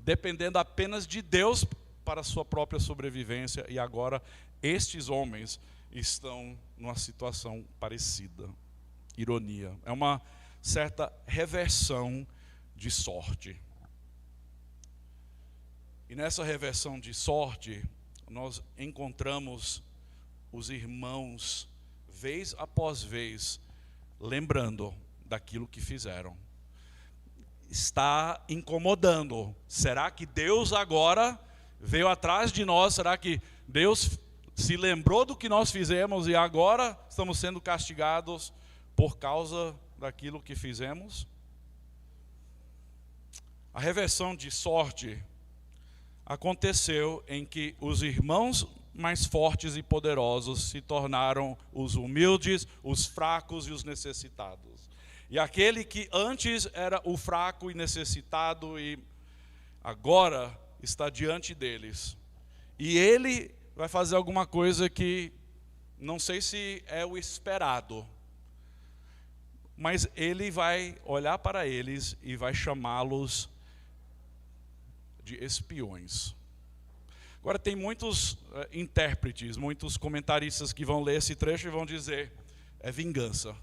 dependendo apenas de Deus para a sua própria sobrevivência. E agora estes homens estão numa situação parecida. Ironia. É uma certa reversão de sorte. E nessa reversão de sorte, nós encontramos os irmãos, vez após vez, lembrando daquilo que fizeram. Está incomodando. Será que Deus agora veio atrás de nós? Será que Deus se lembrou do que nós fizemos e agora estamos sendo castigados por causa daquilo que fizemos? A reversão de sorte aconteceu em que os irmãos mais fortes e poderosos se tornaram os humildes, os fracos e os necessitados. E aquele que antes era o fraco e necessitado e agora está diante deles. E ele vai fazer alguma coisa que não sei se é o esperado, mas ele vai olhar para eles e vai chamá-los de espiões. Agora, tem muitos intérpretes, muitos comentaristas que vão ler esse trecho e vão dizer: é vingança.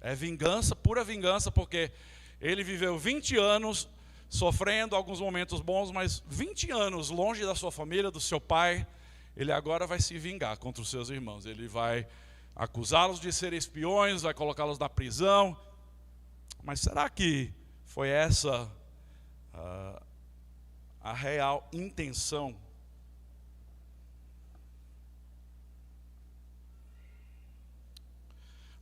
É vingança, pura vingança, porque ele viveu 20 anos sofrendo alguns momentos bons, mas 20 anos longe da sua família, do seu pai. Ele agora vai se vingar contra os seus irmãos. Ele vai acusá-los de serem espiões, vai colocá-los na prisão. Mas será que foi essa a real intenção?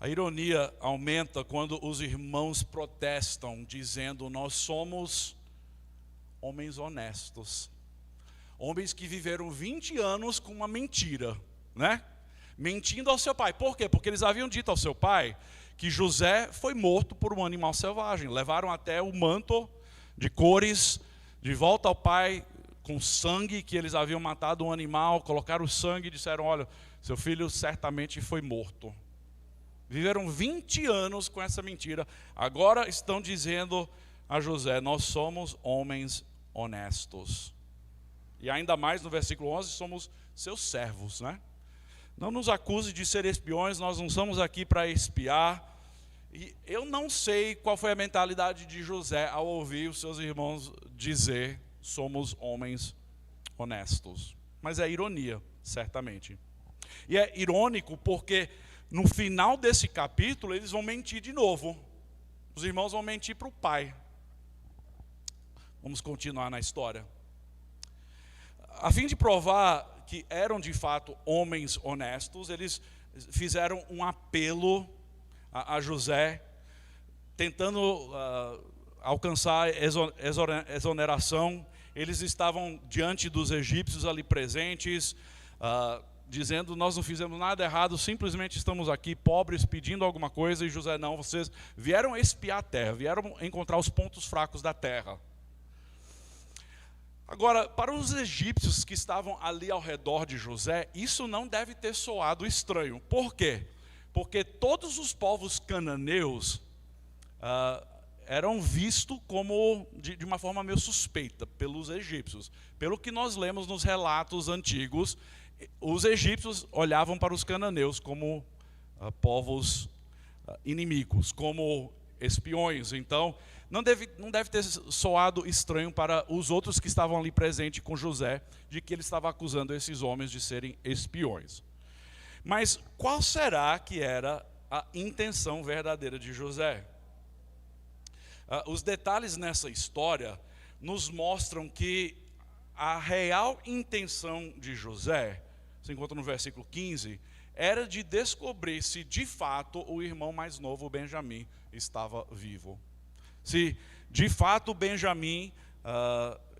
A ironia aumenta quando os irmãos protestam, dizendo: nós somos homens honestos. Homens que viveram 20 anos com uma mentira, né? Mentindo ao seu pai. Por quê? Porque eles haviam dito ao seu pai que José foi morto por um animal selvagem. Levaram até o manto de cores de volta ao pai com sangue, que eles haviam matado um animal, colocaram o sangue e disseram: olha, seu filho certamente foi morto. Viveram 20 anos com essa mentira. Agora estão dizendo a José: nós somos homens honestos. E ainda mais no versículo 11, somos seus servos, né? Não nos acuse de ser espiões, nós não estamos aqui para espiar. E eu não sei qual foi a mentalidade de José ao ouvir os seus irmãos dizer: somos homens honestos. Mas é ironia, certamente. E é irônico porque no final desse capítulo eles vão mentir de novo. Os irmãos vão mentir para o pai. Vamos continuar na história. A fim de provar que eram de fato homens honestos, eles fizeram um apelo a José, tentando alcançar exoneração. Eles estavam diante dos egípcios ali presentes, dizendo: nós não fizemos nada errado, simplesmente estamos aqui pobres pedindo alguma coisa. E José: não, vocês vieram espiar a terra, vieram encontrar os pontos fracos da terra. Agora, para os egípcios que estavam ali ao redor de José, isso não deve ter soado estranho. Por quê? Porque todos os povos cananeus eram vistos como de uma forma meio suspeita pelos egípcios. Pelo que nós lemos nos relatos antigos, os egípcios olhavam para os cananeus como povos inimigos, como espiões. Então, não deve ter soado estranho para os outros que estavam ali presentes com José, de que ele estava acusando esses homens de serem espiões. Mas qual será que era a intenção verdadeira de José? Os detalhes nessa história nos mostram que a real intenção de José, se encontra no versículo 15, era de descobrir se de fato o irmão mais novo, Benjamim, estava vivo. Se de fato Benjamim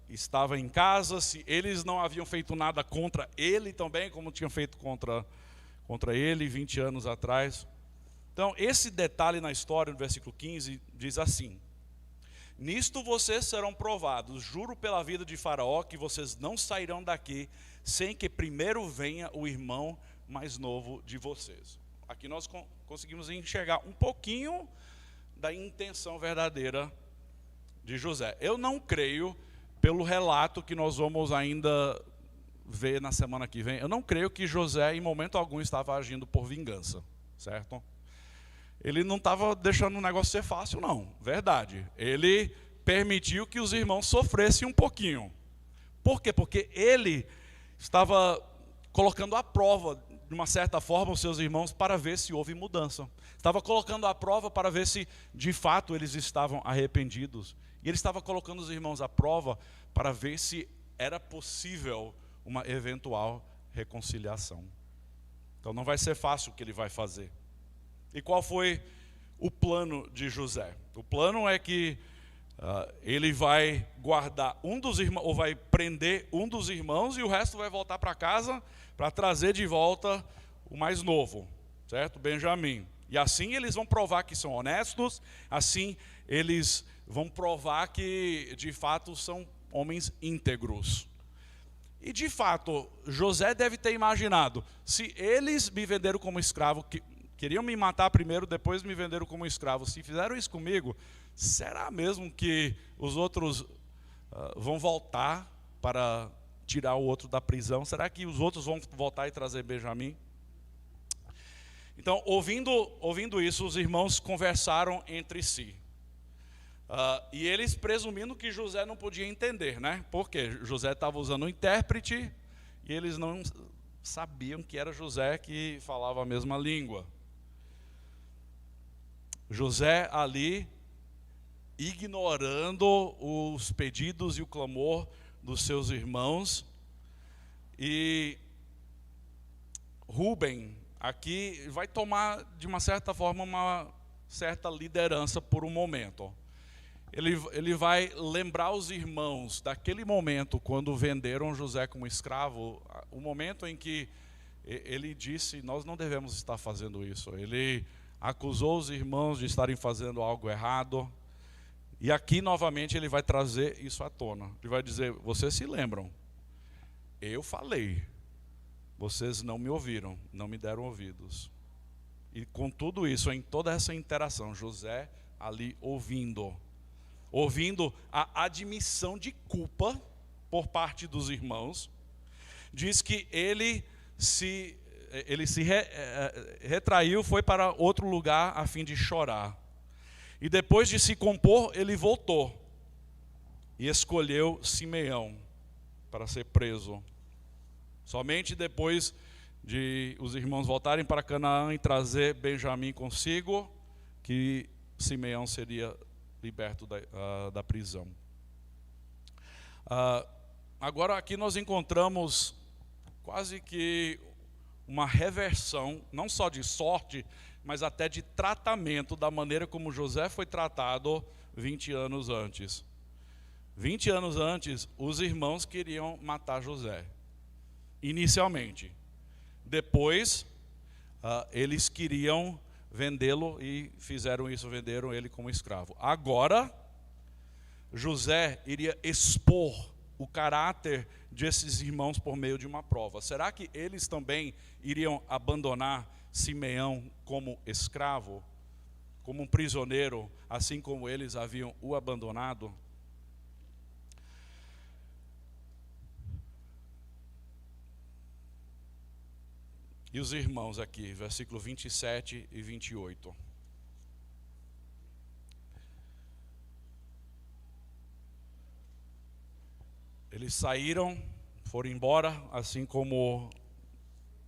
estava em casa, se eles não haviam feito nada contra ele também, como tinham feito contra ele 20 anos atrás. Então, esse detalhe na história, no versículo 15, diz assim: nisto vocês serão provados, juro pela vida de Faraó, que vocês não sairão daqui, sem que primeiro venha o irmão mais novo de vocês. Aqui nós conseguimos enxergar um pouquinho da intenção verdadeira de José. Eu não creio, pelo relato que nós vamos ainda ver na semana que vem, eu não creio que José em momento algum estava agindo por vingança, certo? Ele não estava deixando o negócio ser fácil, não, verdade. Ele permitiu que os irmãos sofressem um pouquinho. Por quê? Porque ele estava colocando à prova, de uma certa forma, os seus irmãos para ver se houve mudança. Estava colocando à prova para ver se de fato eles estavam arrependidos. E ele estava colocando os irmãos à prova para ver se era possível uma eventual reconciliação. Então não vai ser fácil o que ele vai fazer. E qual foi o plano de José? O plano é que ele vai guardar um dos irmãos, ou vai prender um dos irmãos, e o resto vai voltar para casa para trazer de volta o mais novo, certo? Benjamim. E assim eles vão provar que são honestos, assim eles vão provar que de fato são homens íntegros. E de fato, José deve ter imaginado: se eles me venderam como escravo, queriam me matar primeiro, depois me venderam como escravo, se fizeram isso comigo, será mesmo que os outros vão voltar para tirar o outro da prisão. Será que os outros vão voltar e trazer Benjamim? Então, ouvindo isso, os irmãos conversaram entre si. E eles presumindo que José não podia entender, né? Porque José estava usando um intérprete e eles não sabiam que era José que falava a mesma língua. José ali, ignorando os pedidos e o clamor dos seus irmãos. E Rúben aqui vai tomar, de uma certa forma, uma certa liderança por um momento. Ele vai lembrar os irmãos daquele momento, quando venderam José como escravo, o momento em que ele disse, nós não devemos estar fazendo isso. Ele acusou os irmãos de estarem fazendo algo errado. E aqui, novamente, ele vai trazer isso à tona. Ele vai dizer, vocês se lembram, eu falei, vocês não me ouviram, não me deram ouvidos. E com tudo isso, em toda essa interação, José ali ouvindo a admissão de culpa por parte dos irmãos, diz que ele se retraiu, foi para outro lugar a fim de chorar. E depois de se compor, ele voltou e escolheu Simeão para ser preso. Somente depois de os irmãos voltarem para Canaã e trazer Benjamim consigo, que Simeão seria liberto da prisão. Agora aqui nós encontramos quase que uma reversão, não só de sorte, mas até de tratamento da maneira como José foi tratado 20 anos antes. 20 anos antes, os irmãos queriam matar José, inicialmente. Depois, eles queriam vendê-lo e fizeram isso, venderam ele como escravo. Agora, José iria expor o caráter desses irmãos por meio de uma prova. Será que eles também iriam abandonar Simeão como escravo, como um prisioneiro, assim como eles haviam o abandonado? E os irmãos aqui, versículo 27 e 28. Eles saíram, foram embora, assim como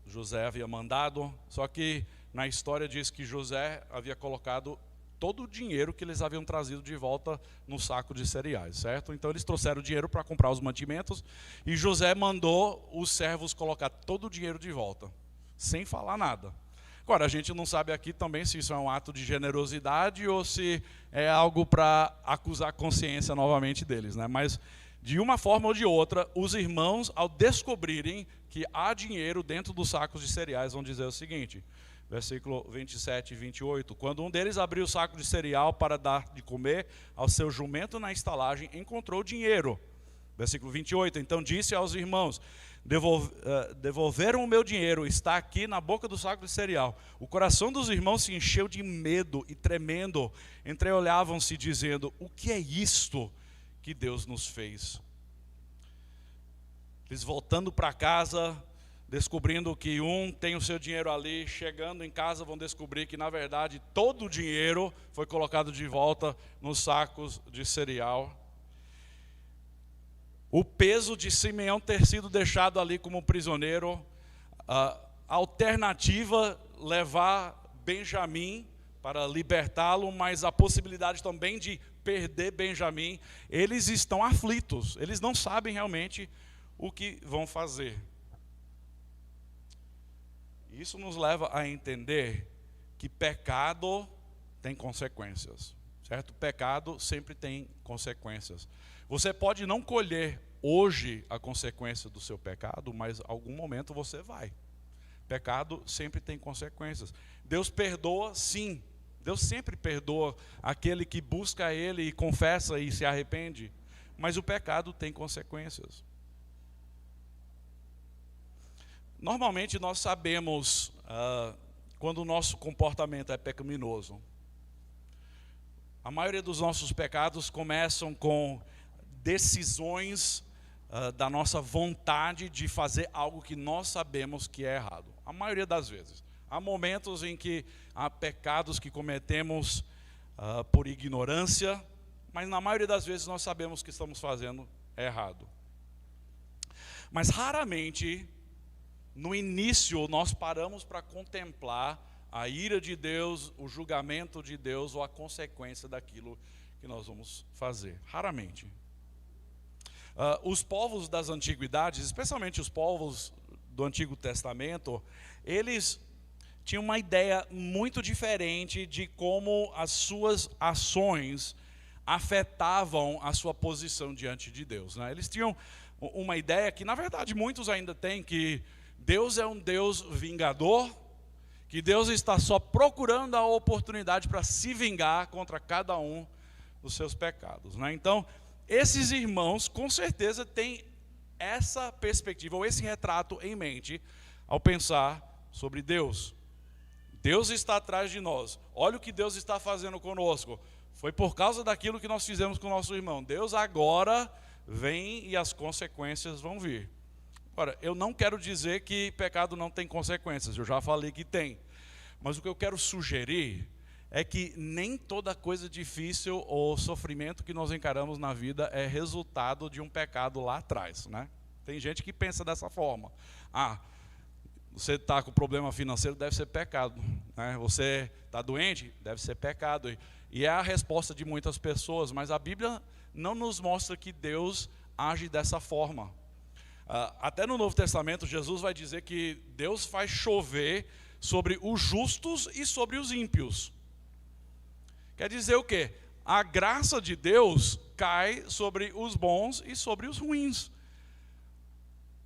José havia mandado, só que na história diz que José havia colocado todo o dinheiro que eles haviam trazido de volta no saco de cereais, certo? Então eles trouxeram o dinheiro para comprar os mantimentos e José mandou os servos colocar todo o dinheiro de volta, sem falar nada. Agora, a gente não sabe aqui também se isso é um ato de generosidade ou se é algo para acusar a consciência novamente deles, né? Mas de uma forma ou de outra, os irmãos, ao descobrirem que há dinheiro dentro dos sacos de cereais, vão dizer o seguinte, versículo 27 e 28, quando um deles abriu o saco de cereal para dar de comer ao seu jumento na estalagem, encontrou dinheiro. Versículo 28, então disse aos irmãos, devolveram o meu dinheiro, está aqui na boca do saco de cereal. O coração dos irmãos se encheu de medo e tremendo, entreolhavam-se dizendo, o que é isto que Deus nos fez? Eles voltando para casa, descobrindo que um tem o seu dinheiro ali, chegando em casa vão descobrir que na verdade todo o dinheiro foi colocado de volta nos sacos de cereal. O peso de Simeão ter sido deixado ali como prisioneiro, a alternativa levar Benjamim para libertá-lo, mas a possibilidade também de perder Benjamim, eles estão aflitos, eles não sabem realmente o que vão fazer. Isso nos leva a entender que pecado tem consequências, certo? Pecado sempre tem consequências. Você pode não colher hoje a consequência do seu pecado, mas em algum momento você vai. Pecado sempre tem consequências. Deus perdoa, sim. Deus sempre perdoa aquele que busca Ele e confessa e se arrepende. Mas o pecado tem consequências. Normalmente nós sabemos quando o nosso comportamento é pecaminoso. A maioria dos nossos pecados começam com decisões da nossa vontade de fazer algo que nós sabemos que é errado. A maioria das vezes. Há momentos em que há pecados que cometemos por ignorância, mas na maioria das vezes nós sabemos que estamos fazendo errado. Mas raramente, no início, nós paramos para contemplar a ira de Deus, o julgamento de Deus ou a consequência daquilo que nós vamos fazer. Raramente. Os povos das antiguidades, especialmente os povos do Antigo Testamento, eles tinham uma ideia muito diferente de como as suas ações afetavam a sua posição diante de Deus, né? Eles tinham uma ideia que, na verdade, muitos ainda têm, que Deus é um Deus vingador, que Deus está só procurando a oportunidade para se vingar contra cada um dos seus pecados, né? Então, esses irmãos, com certeza, têm essa perspectiva, ou esse retrato em mente, ao pensar sobre Deus. Deus está atrás de nós. Olha o que Deus está fazendo conosco. Foi por causa daquilo que nós fizemos com o nosso irmão. Deus agora vem e as consequências vão vir. Agora, eu não quero dizer que pecado não tem consequências. Eu já falei que tem. Mas o que eu quero sugerir é que nem toda coisa difícil ou sofrimento que nós encaramos na vida é resultado de um pecado lá atrás, né? Tem gente que pensa dessa forma. Você está com problema financeiro, deve ser pecado, né? Você está doente, deve ser pecado. E é a resposta de muitas pessoas, mas a Bíblia não nos mostra que Deus age dessa forma. Até no Novo Testamento, Jesus vai dizer que Deus faz chover sobre os justos e sobre os ímpios. Quer dizer o quê? A graça de Deus cai sobre os bons e sobre os ruins.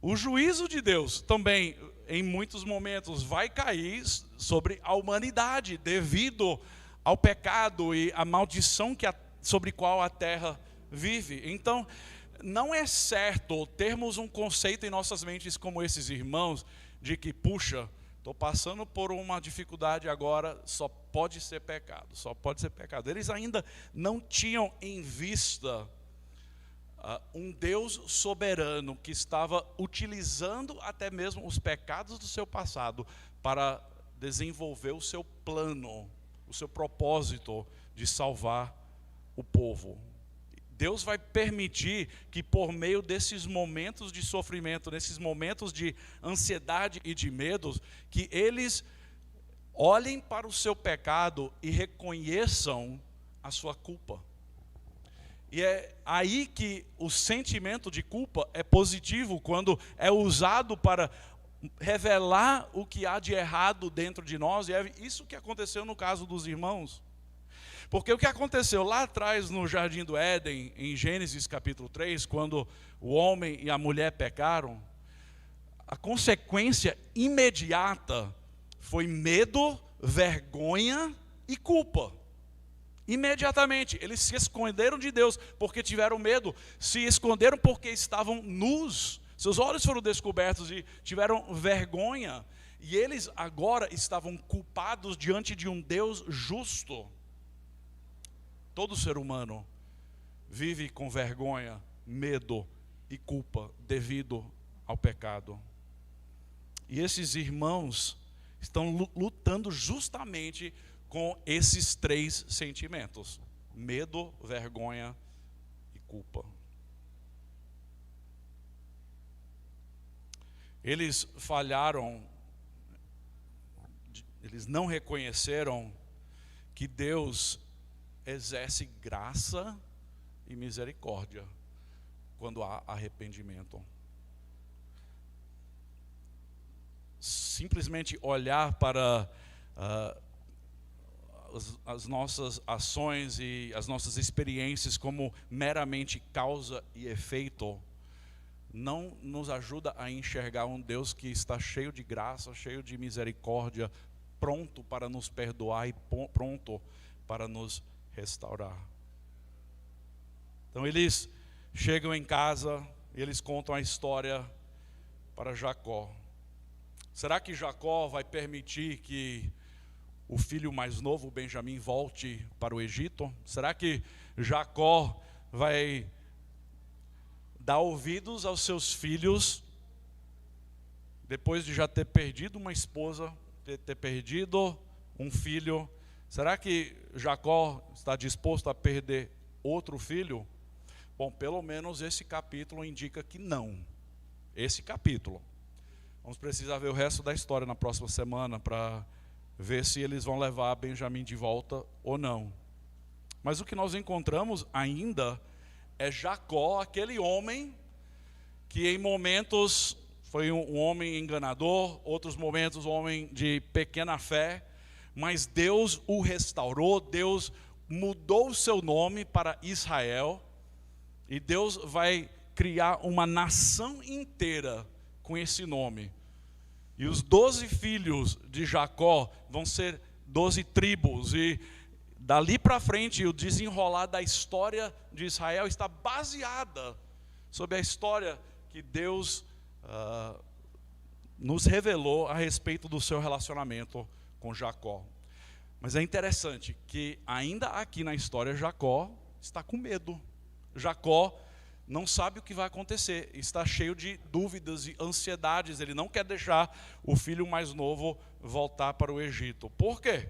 O juízo de Deus também, em muitos momentos, vai cair sobre a humanidade, devido ao pecado e à maldição sobre qual a terra vive. Então, não é certo termos um conceito em nossas mentes como esses irmãos, de que, puxa, estou passando por uma dificuldade agora, só pode ser pecado, só pode ser pecado. Eles ainda não tinham em vista um Deus soberano que estava utilizando até mesmo os pecados do seu passado para desenvolver o seu plano, o seu propósito de salvar o povo. Deus vai permitir que por meio desses momentos de sofrimento, nesses momentos de ansiedade e de medo, que eles olhem para o seu pecado e reconheçam a sua culpa. E é aí que o sentimento de culpa é positivo, quando é usado para revelar o que há de errado dentro de nós, e é isso que aconteceu no caso dos irmãos. Porque o que aconteceu lá atrás no Jardim do Éden, em Gênesis capítulo 3, quando o homem e a mulher pecaram, a consequência imediata foi medo, vergonha e culpa. Imediatamente, eles se esconderam de Deus porque tiveram medo, se esconderam porque estavam nus, seus olhos foram descobertos e tiveram vergonha, e eles agora estavam culpados diante de um Deus justo. Todo ser humano vive com vergonha, medo e culpa devido ao pecado. E esses irmãos estão lutando justamente com esses três sentimentos: medo, vergonha e culpa. Eles falharam, eles não reconheceram que Deus exerce graça e misericórdia quando há arrependimento. Simplesmente olhar para as nossas ações e as nossas experiências como meramente causa e efeito não nos ajuda a enxergar um Deus que está cheio de graça, cheio de misericórdia, pronto para nos perdoar e pronto para nos restaurar. Então eles chegam em casa e eles contam a história para Jacó. Será que Jacó vai permitir que o filho mais novo, Benjamim, volte para o Egito? Será que Jacó vai dá ouvidos aos seus filhos, depois de já ter perdido uma esposa, ter perdido um filho. Será que Jacó está disposto a perder outro filho? Bom, pelo menos esse capítulo indica que não. Esse capítulo. Vamos precisar ver o resto da história na próxima semana para ver se eles vão levar Benjamim de volta ou não. Mas o que nós encontramos ainda é Jacó, aquele homem que em momentos foi um homem enganador, outros momentos um homem de pequena fé, mas Deus o restaurou, Deus mudou o seu nome para Israel, e Deus vai criar uma nação inteira com esse nome. E os 12 filhos de Jacó vão ser 12 tribos, e dali para frente o desenrolar da história de Israel está baseada sobre a história que Deus nos revelou a respeito do seu relacionamento com Jacó. Mas é interessante que ainda aqui na história Jacó está com medo. Jacó não sabe o que vai acontecer, está cheio de dúvidas e ansiedades. Ele não quer deixar o filho mais novo voltar para o Egito. Por quê?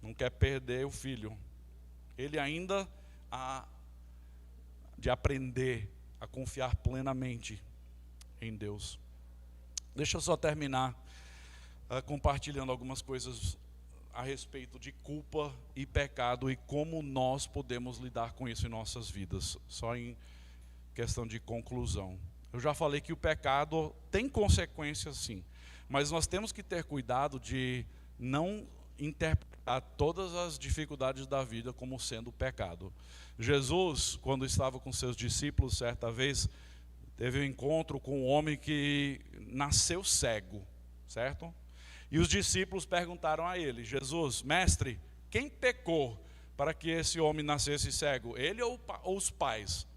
Não quer perder o filho. Ele ainda há de aprender a confiar plenamente em Deus. Deixa eu só terminar compartilhando algumas coisas a respeito de culpa e pecado e como nós podemos lidar com isso em nossas vidas. Só em questão de conclusão. Eu já falei que o pecado tem consequências sim, mas nós temos que ter cuidado de não interpretar todas as dificuldades da vida como sendo pecado. Jesus, quando estava com seus discípulos certa vez, teve um encontro com um homem que nasceu cego, certo? E os discípulos perguntaram a ele: Jesus, mestre, quem pecou para que esse homem nascesse cego? Ele ou os pais?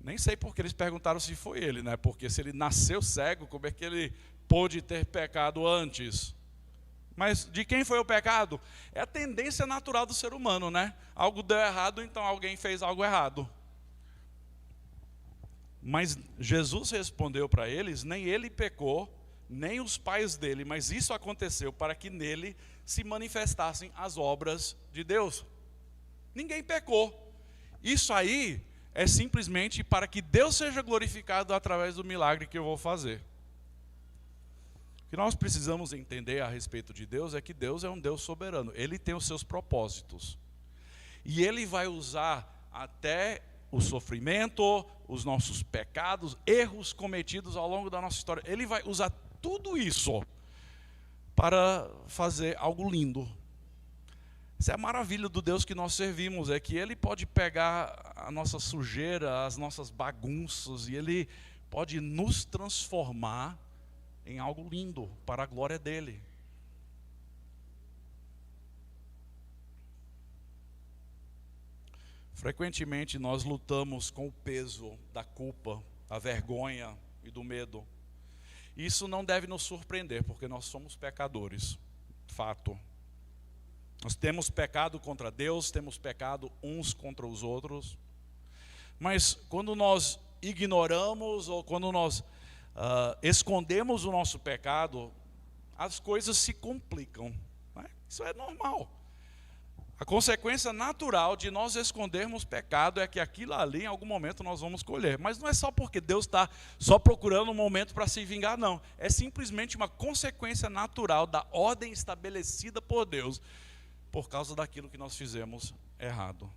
Nem sei porque eles perguntaram se foi ele, né? Porque se ele nasceu cego, como é que ele pôde ter pecado antes? Mas de quem foi o pecado? É a tendência natural do ser humano, né? Algo deu errado, então alguém fez algo errado. Mas Jesus respondeu para eles: nem ele pecou, nem os pais dele, mas isso aconteceu para que nele se manifestassem as obras de Deus. Ninguém pecou. Isso aí é simplesmente para que Deus seja glorificado através do milagre que eu vou fazer. O que nós precisamos entender a respeito de Deus é que Deus é um Deus soberano. Ele tem os seus propósitos. E Ele vai usar até o sofrimento, os nossos pecados, erros cometidos ao longo da nossa história. Ele vai usar tudo isso para fazer algo lindo. Essa é a maravilha do Deus que nós servimos, é que Ele pode pegar a nossa sujeira, as nossas bagunças, e Ele pode nos transformar em algo lindo, para a glória dEle. Frequentemente nós lutamos com o peso da culpa, da vergonha e do medo. Isso não deve nos surpreender, porque nós somos pecadores, fato. Nós temos pecado contra Deus, temos pecado uns contra os outros. Mas quando nós ignoramos ou quando nós escondemos o nosso pecado, as coisas se complicam, né? Isso é normal. A consequência natural de nós escondermos pecado é que aquilo ali, em algum momento, nós vamos colher. Mas não é só porque Deus está só procurando um momento para se vingar, não. É simplesmente uma consequência natural da ordem estabelecida por Deus, por causa daquilo que nós fizemos errado.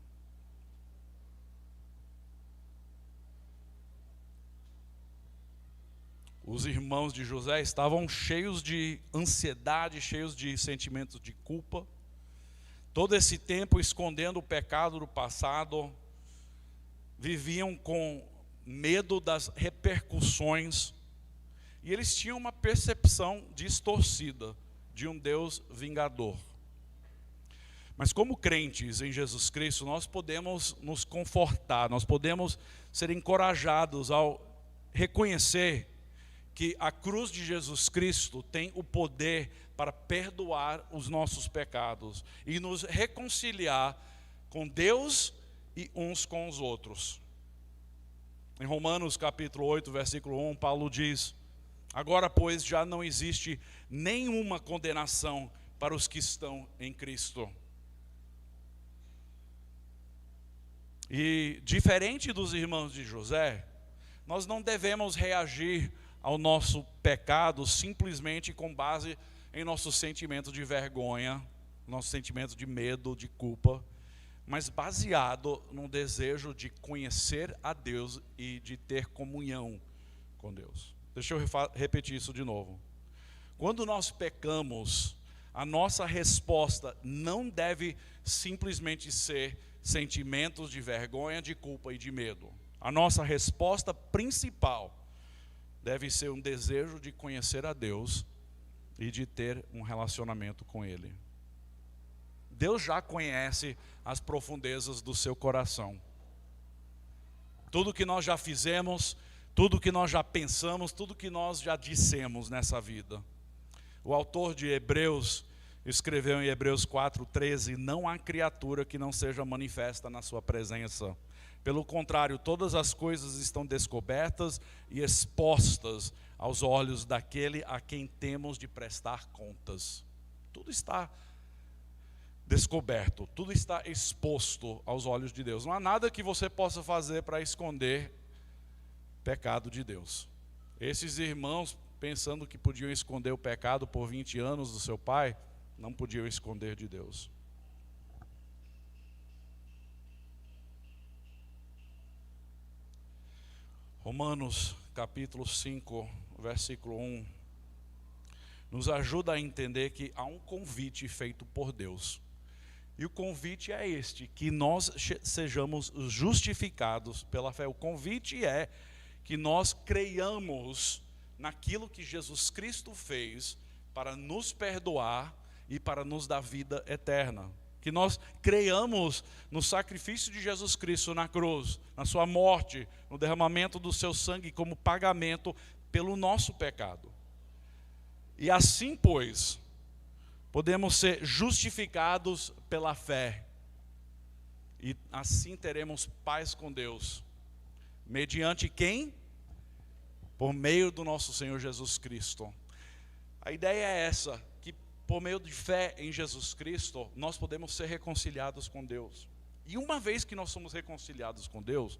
Os irmãos de José estavam cheios de ansiedade, cheios de sentimentos de culpa. Todo esse tempo escondendo o pecado do passado, viviam com medo das repercussões, e eles tinham uma percepção distorcida de um Deus vingador. Mas como crentes em Jesus Cristo, nós podemos nos confortar, nós podemos ser encorajados ao reconhecer que a cruz de Jesus Cristo tem o poder para perdoar os nossos pecados e nos reconciliar com Deus e uns com os outros. Em Romanos capítulo 8, versículo 1, Paulo diz: agora, pois, já não existe nenhuma condenação para os que estão em Cristo. E diferente dos irmãos de José, nós não devemos reagir ao nosso pecado simplesmente com base em nosso sentimento de vergonha, nosso sentimento de medo, de culpa, mas baseado no desejo de conhecer a Deus e de ter comunhão com Deus. Deixa eu repetir isso de novo. Quando nós pecamos, a nossa resposta não deve simplesmente ser sentimentos de vergonha, de culpa e de medo. A nossa resposta principal deve ser um desejo de conhecer a Deus e de ter um relacionamento com Ele. Deus já conhece as profundezas do seu coração. Tudo que nós já fizemos, tudo que nós já pensamos, tudo que nós já dissemos nessa vida. O autor de Hebreus escreveu em Hebreus 4:13: não há criatura que não seja manifesta na sua presença. Pelo contrário, todas as coisas estão descobertas e expostas aos olhos daquele a quem temos de prestar contas. Tudo está descoberto, tudo está exposto aos olhos de Deus. Não há nada que você possa fazer para esconder pecado de Deus. Esses irmãos, pensando que podiam esconder o pecado por 20 anos do seu pai, não podiam esconder de Deus. Romanos capítulo 5, versículo 1, nos ajuda a entender que há um convite feito por Deus. E o convite é este, que nós sejamos justificados pela fé. O convite é que nós creiamos naquilo que Jesus Cristo fez para nos perdoar e para nos dar vida eterna. Que nós creiamos no sacrifício de Jesus Cristo na cruz, na sua morte, no derramamento do seu sangue como pagamento pelo nosso pecado. E assim, pois, podemos ser justificados pela fé. E assim teremos paz com Deus. Mediante quem? Por meio do nosso Senhor Jesus Cristo. A ideia é essa, que por meio de fé em Jesus Cristo, nós podemos ser reconciliados com Deus. E uma vez que nós somos reconciliados com Deus,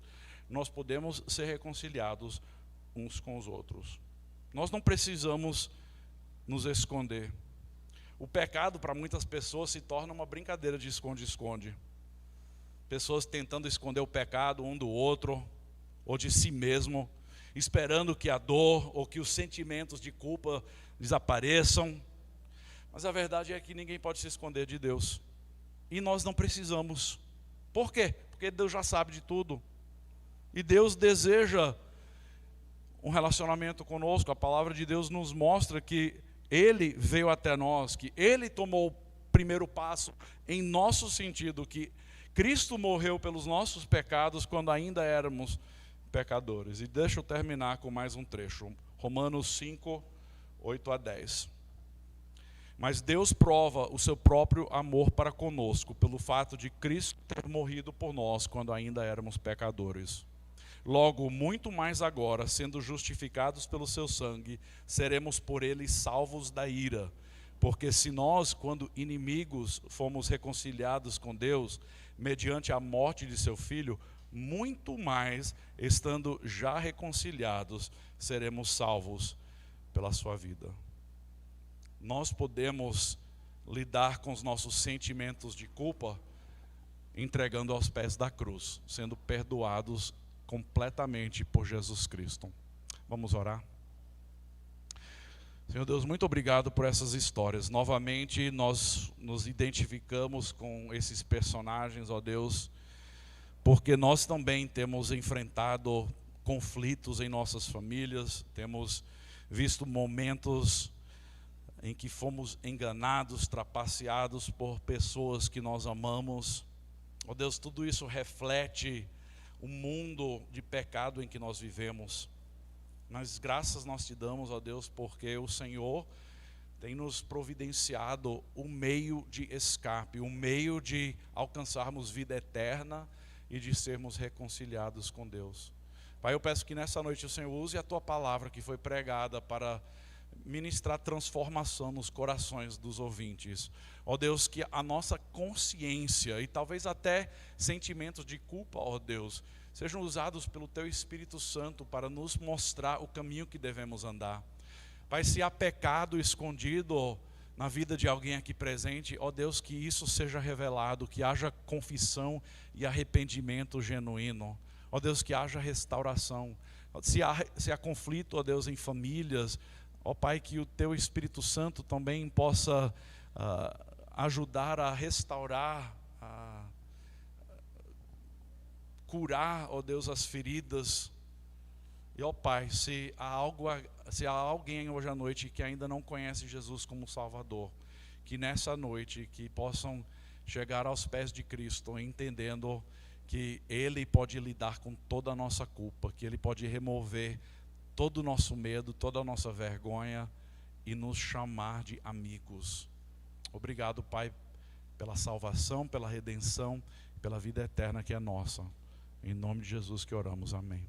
nós podemos ser reconciliados uns com os outros. Nós não precisamos nos esconder. O pecado para muitas pessoas se torna uma brincadeira de esconde-esconde. Pessoas tentando esconder o pecado um do outro, ou de si mesmo, esperando que a dor ou que os sentimentos de culpa desapareçam. Mas a verdade é que ninguém pode se esconder de Deus. E nós não precisamos. Por quê? Porque Deus já sabe de tudo. E Deus deseja um relacionamento conosco. A palavra de Deus nos mostra que Ele veio até nós, que Ele tomou o primeiro passo em nosso sentido, que Cristo morreu pelos nossos pecados quando ainda éramos pecadores. E deixa eu terminar com mais um trecho. Romanos 5, 8 a 10. Mas Deus prova o seu próprio amor para conosco, pelo fato de Cristo ter morrido por nós quando ainda éramos pecadores. Logo, muito mais agora, sendo justificados pelo seu sangue, seremos por ele salvos da ira. Porque se nós, quando inimigos, fomos reconciliados com Deus, mediante a morte de seu Filho, muito mais, estando já reconciliados, seremos salvos pela sua vida. Nós podemos lidar com os nossos sentimentos de culpa entregando aos pés da cruz, sendo perdoados completamente por Jesus Cristo. Vamos orar? Senhor Deus, muito obrigado por essas histórias. Novamente nós nos identificamos com esses personagens, ó Deus, porque nós também temos enfrentado conflitos em nossas famílias, temos visto momentos em que fomos enganados, trapaceados por pessoas que nós amamos. Ó Deus, tudo isso reflete o mundo de pecado em que nós vivemos. Mas graças nós te damos, ó Deus, porque o Senhor tem nos providenciado um meio de escape, um meio de alcançarmos vida eterna e de sermos reconciliados com Deus. Pai, eu peço que nessa noite o Senhor use a Tua palavra que foi pregada para ministrar transformação nos corações dos ouvintes. Ó Deus, que a nossa consciência e talvez até sentimentos de culpa, ó Deus, sejam usados pelo Teu Espírito Santo para nos mostrar o caminho que devemos andar. Pai, se há pecado escondido na vida de alguém aqui presente, ó Deus, que isso seja revelado, que haja confissão e arrependimento genuíno. Ó Deus, que haja restauração. Se há conflito, ó Deus, em famílias, ó Pai, que o Teu Espírito Santo também possa ajudar a restaurar, a curar, ó Deus, as feridas. E ó Pai, se há alguém hoje à noite que ainda não conhece Jesus como Salvador, que nessa noite que possam chegar aos pés de Cristo, entendendo que Ele pode lidar com toda a nossa culpa, que Ele pode remover todo o nosso medo, toda a nossa vergonha e nos chamar de amigos. Obrigado, Pai, pela salvação, pela redenção, pela vida eterna que é nossa. Em nome de Jesus que oramos, amém.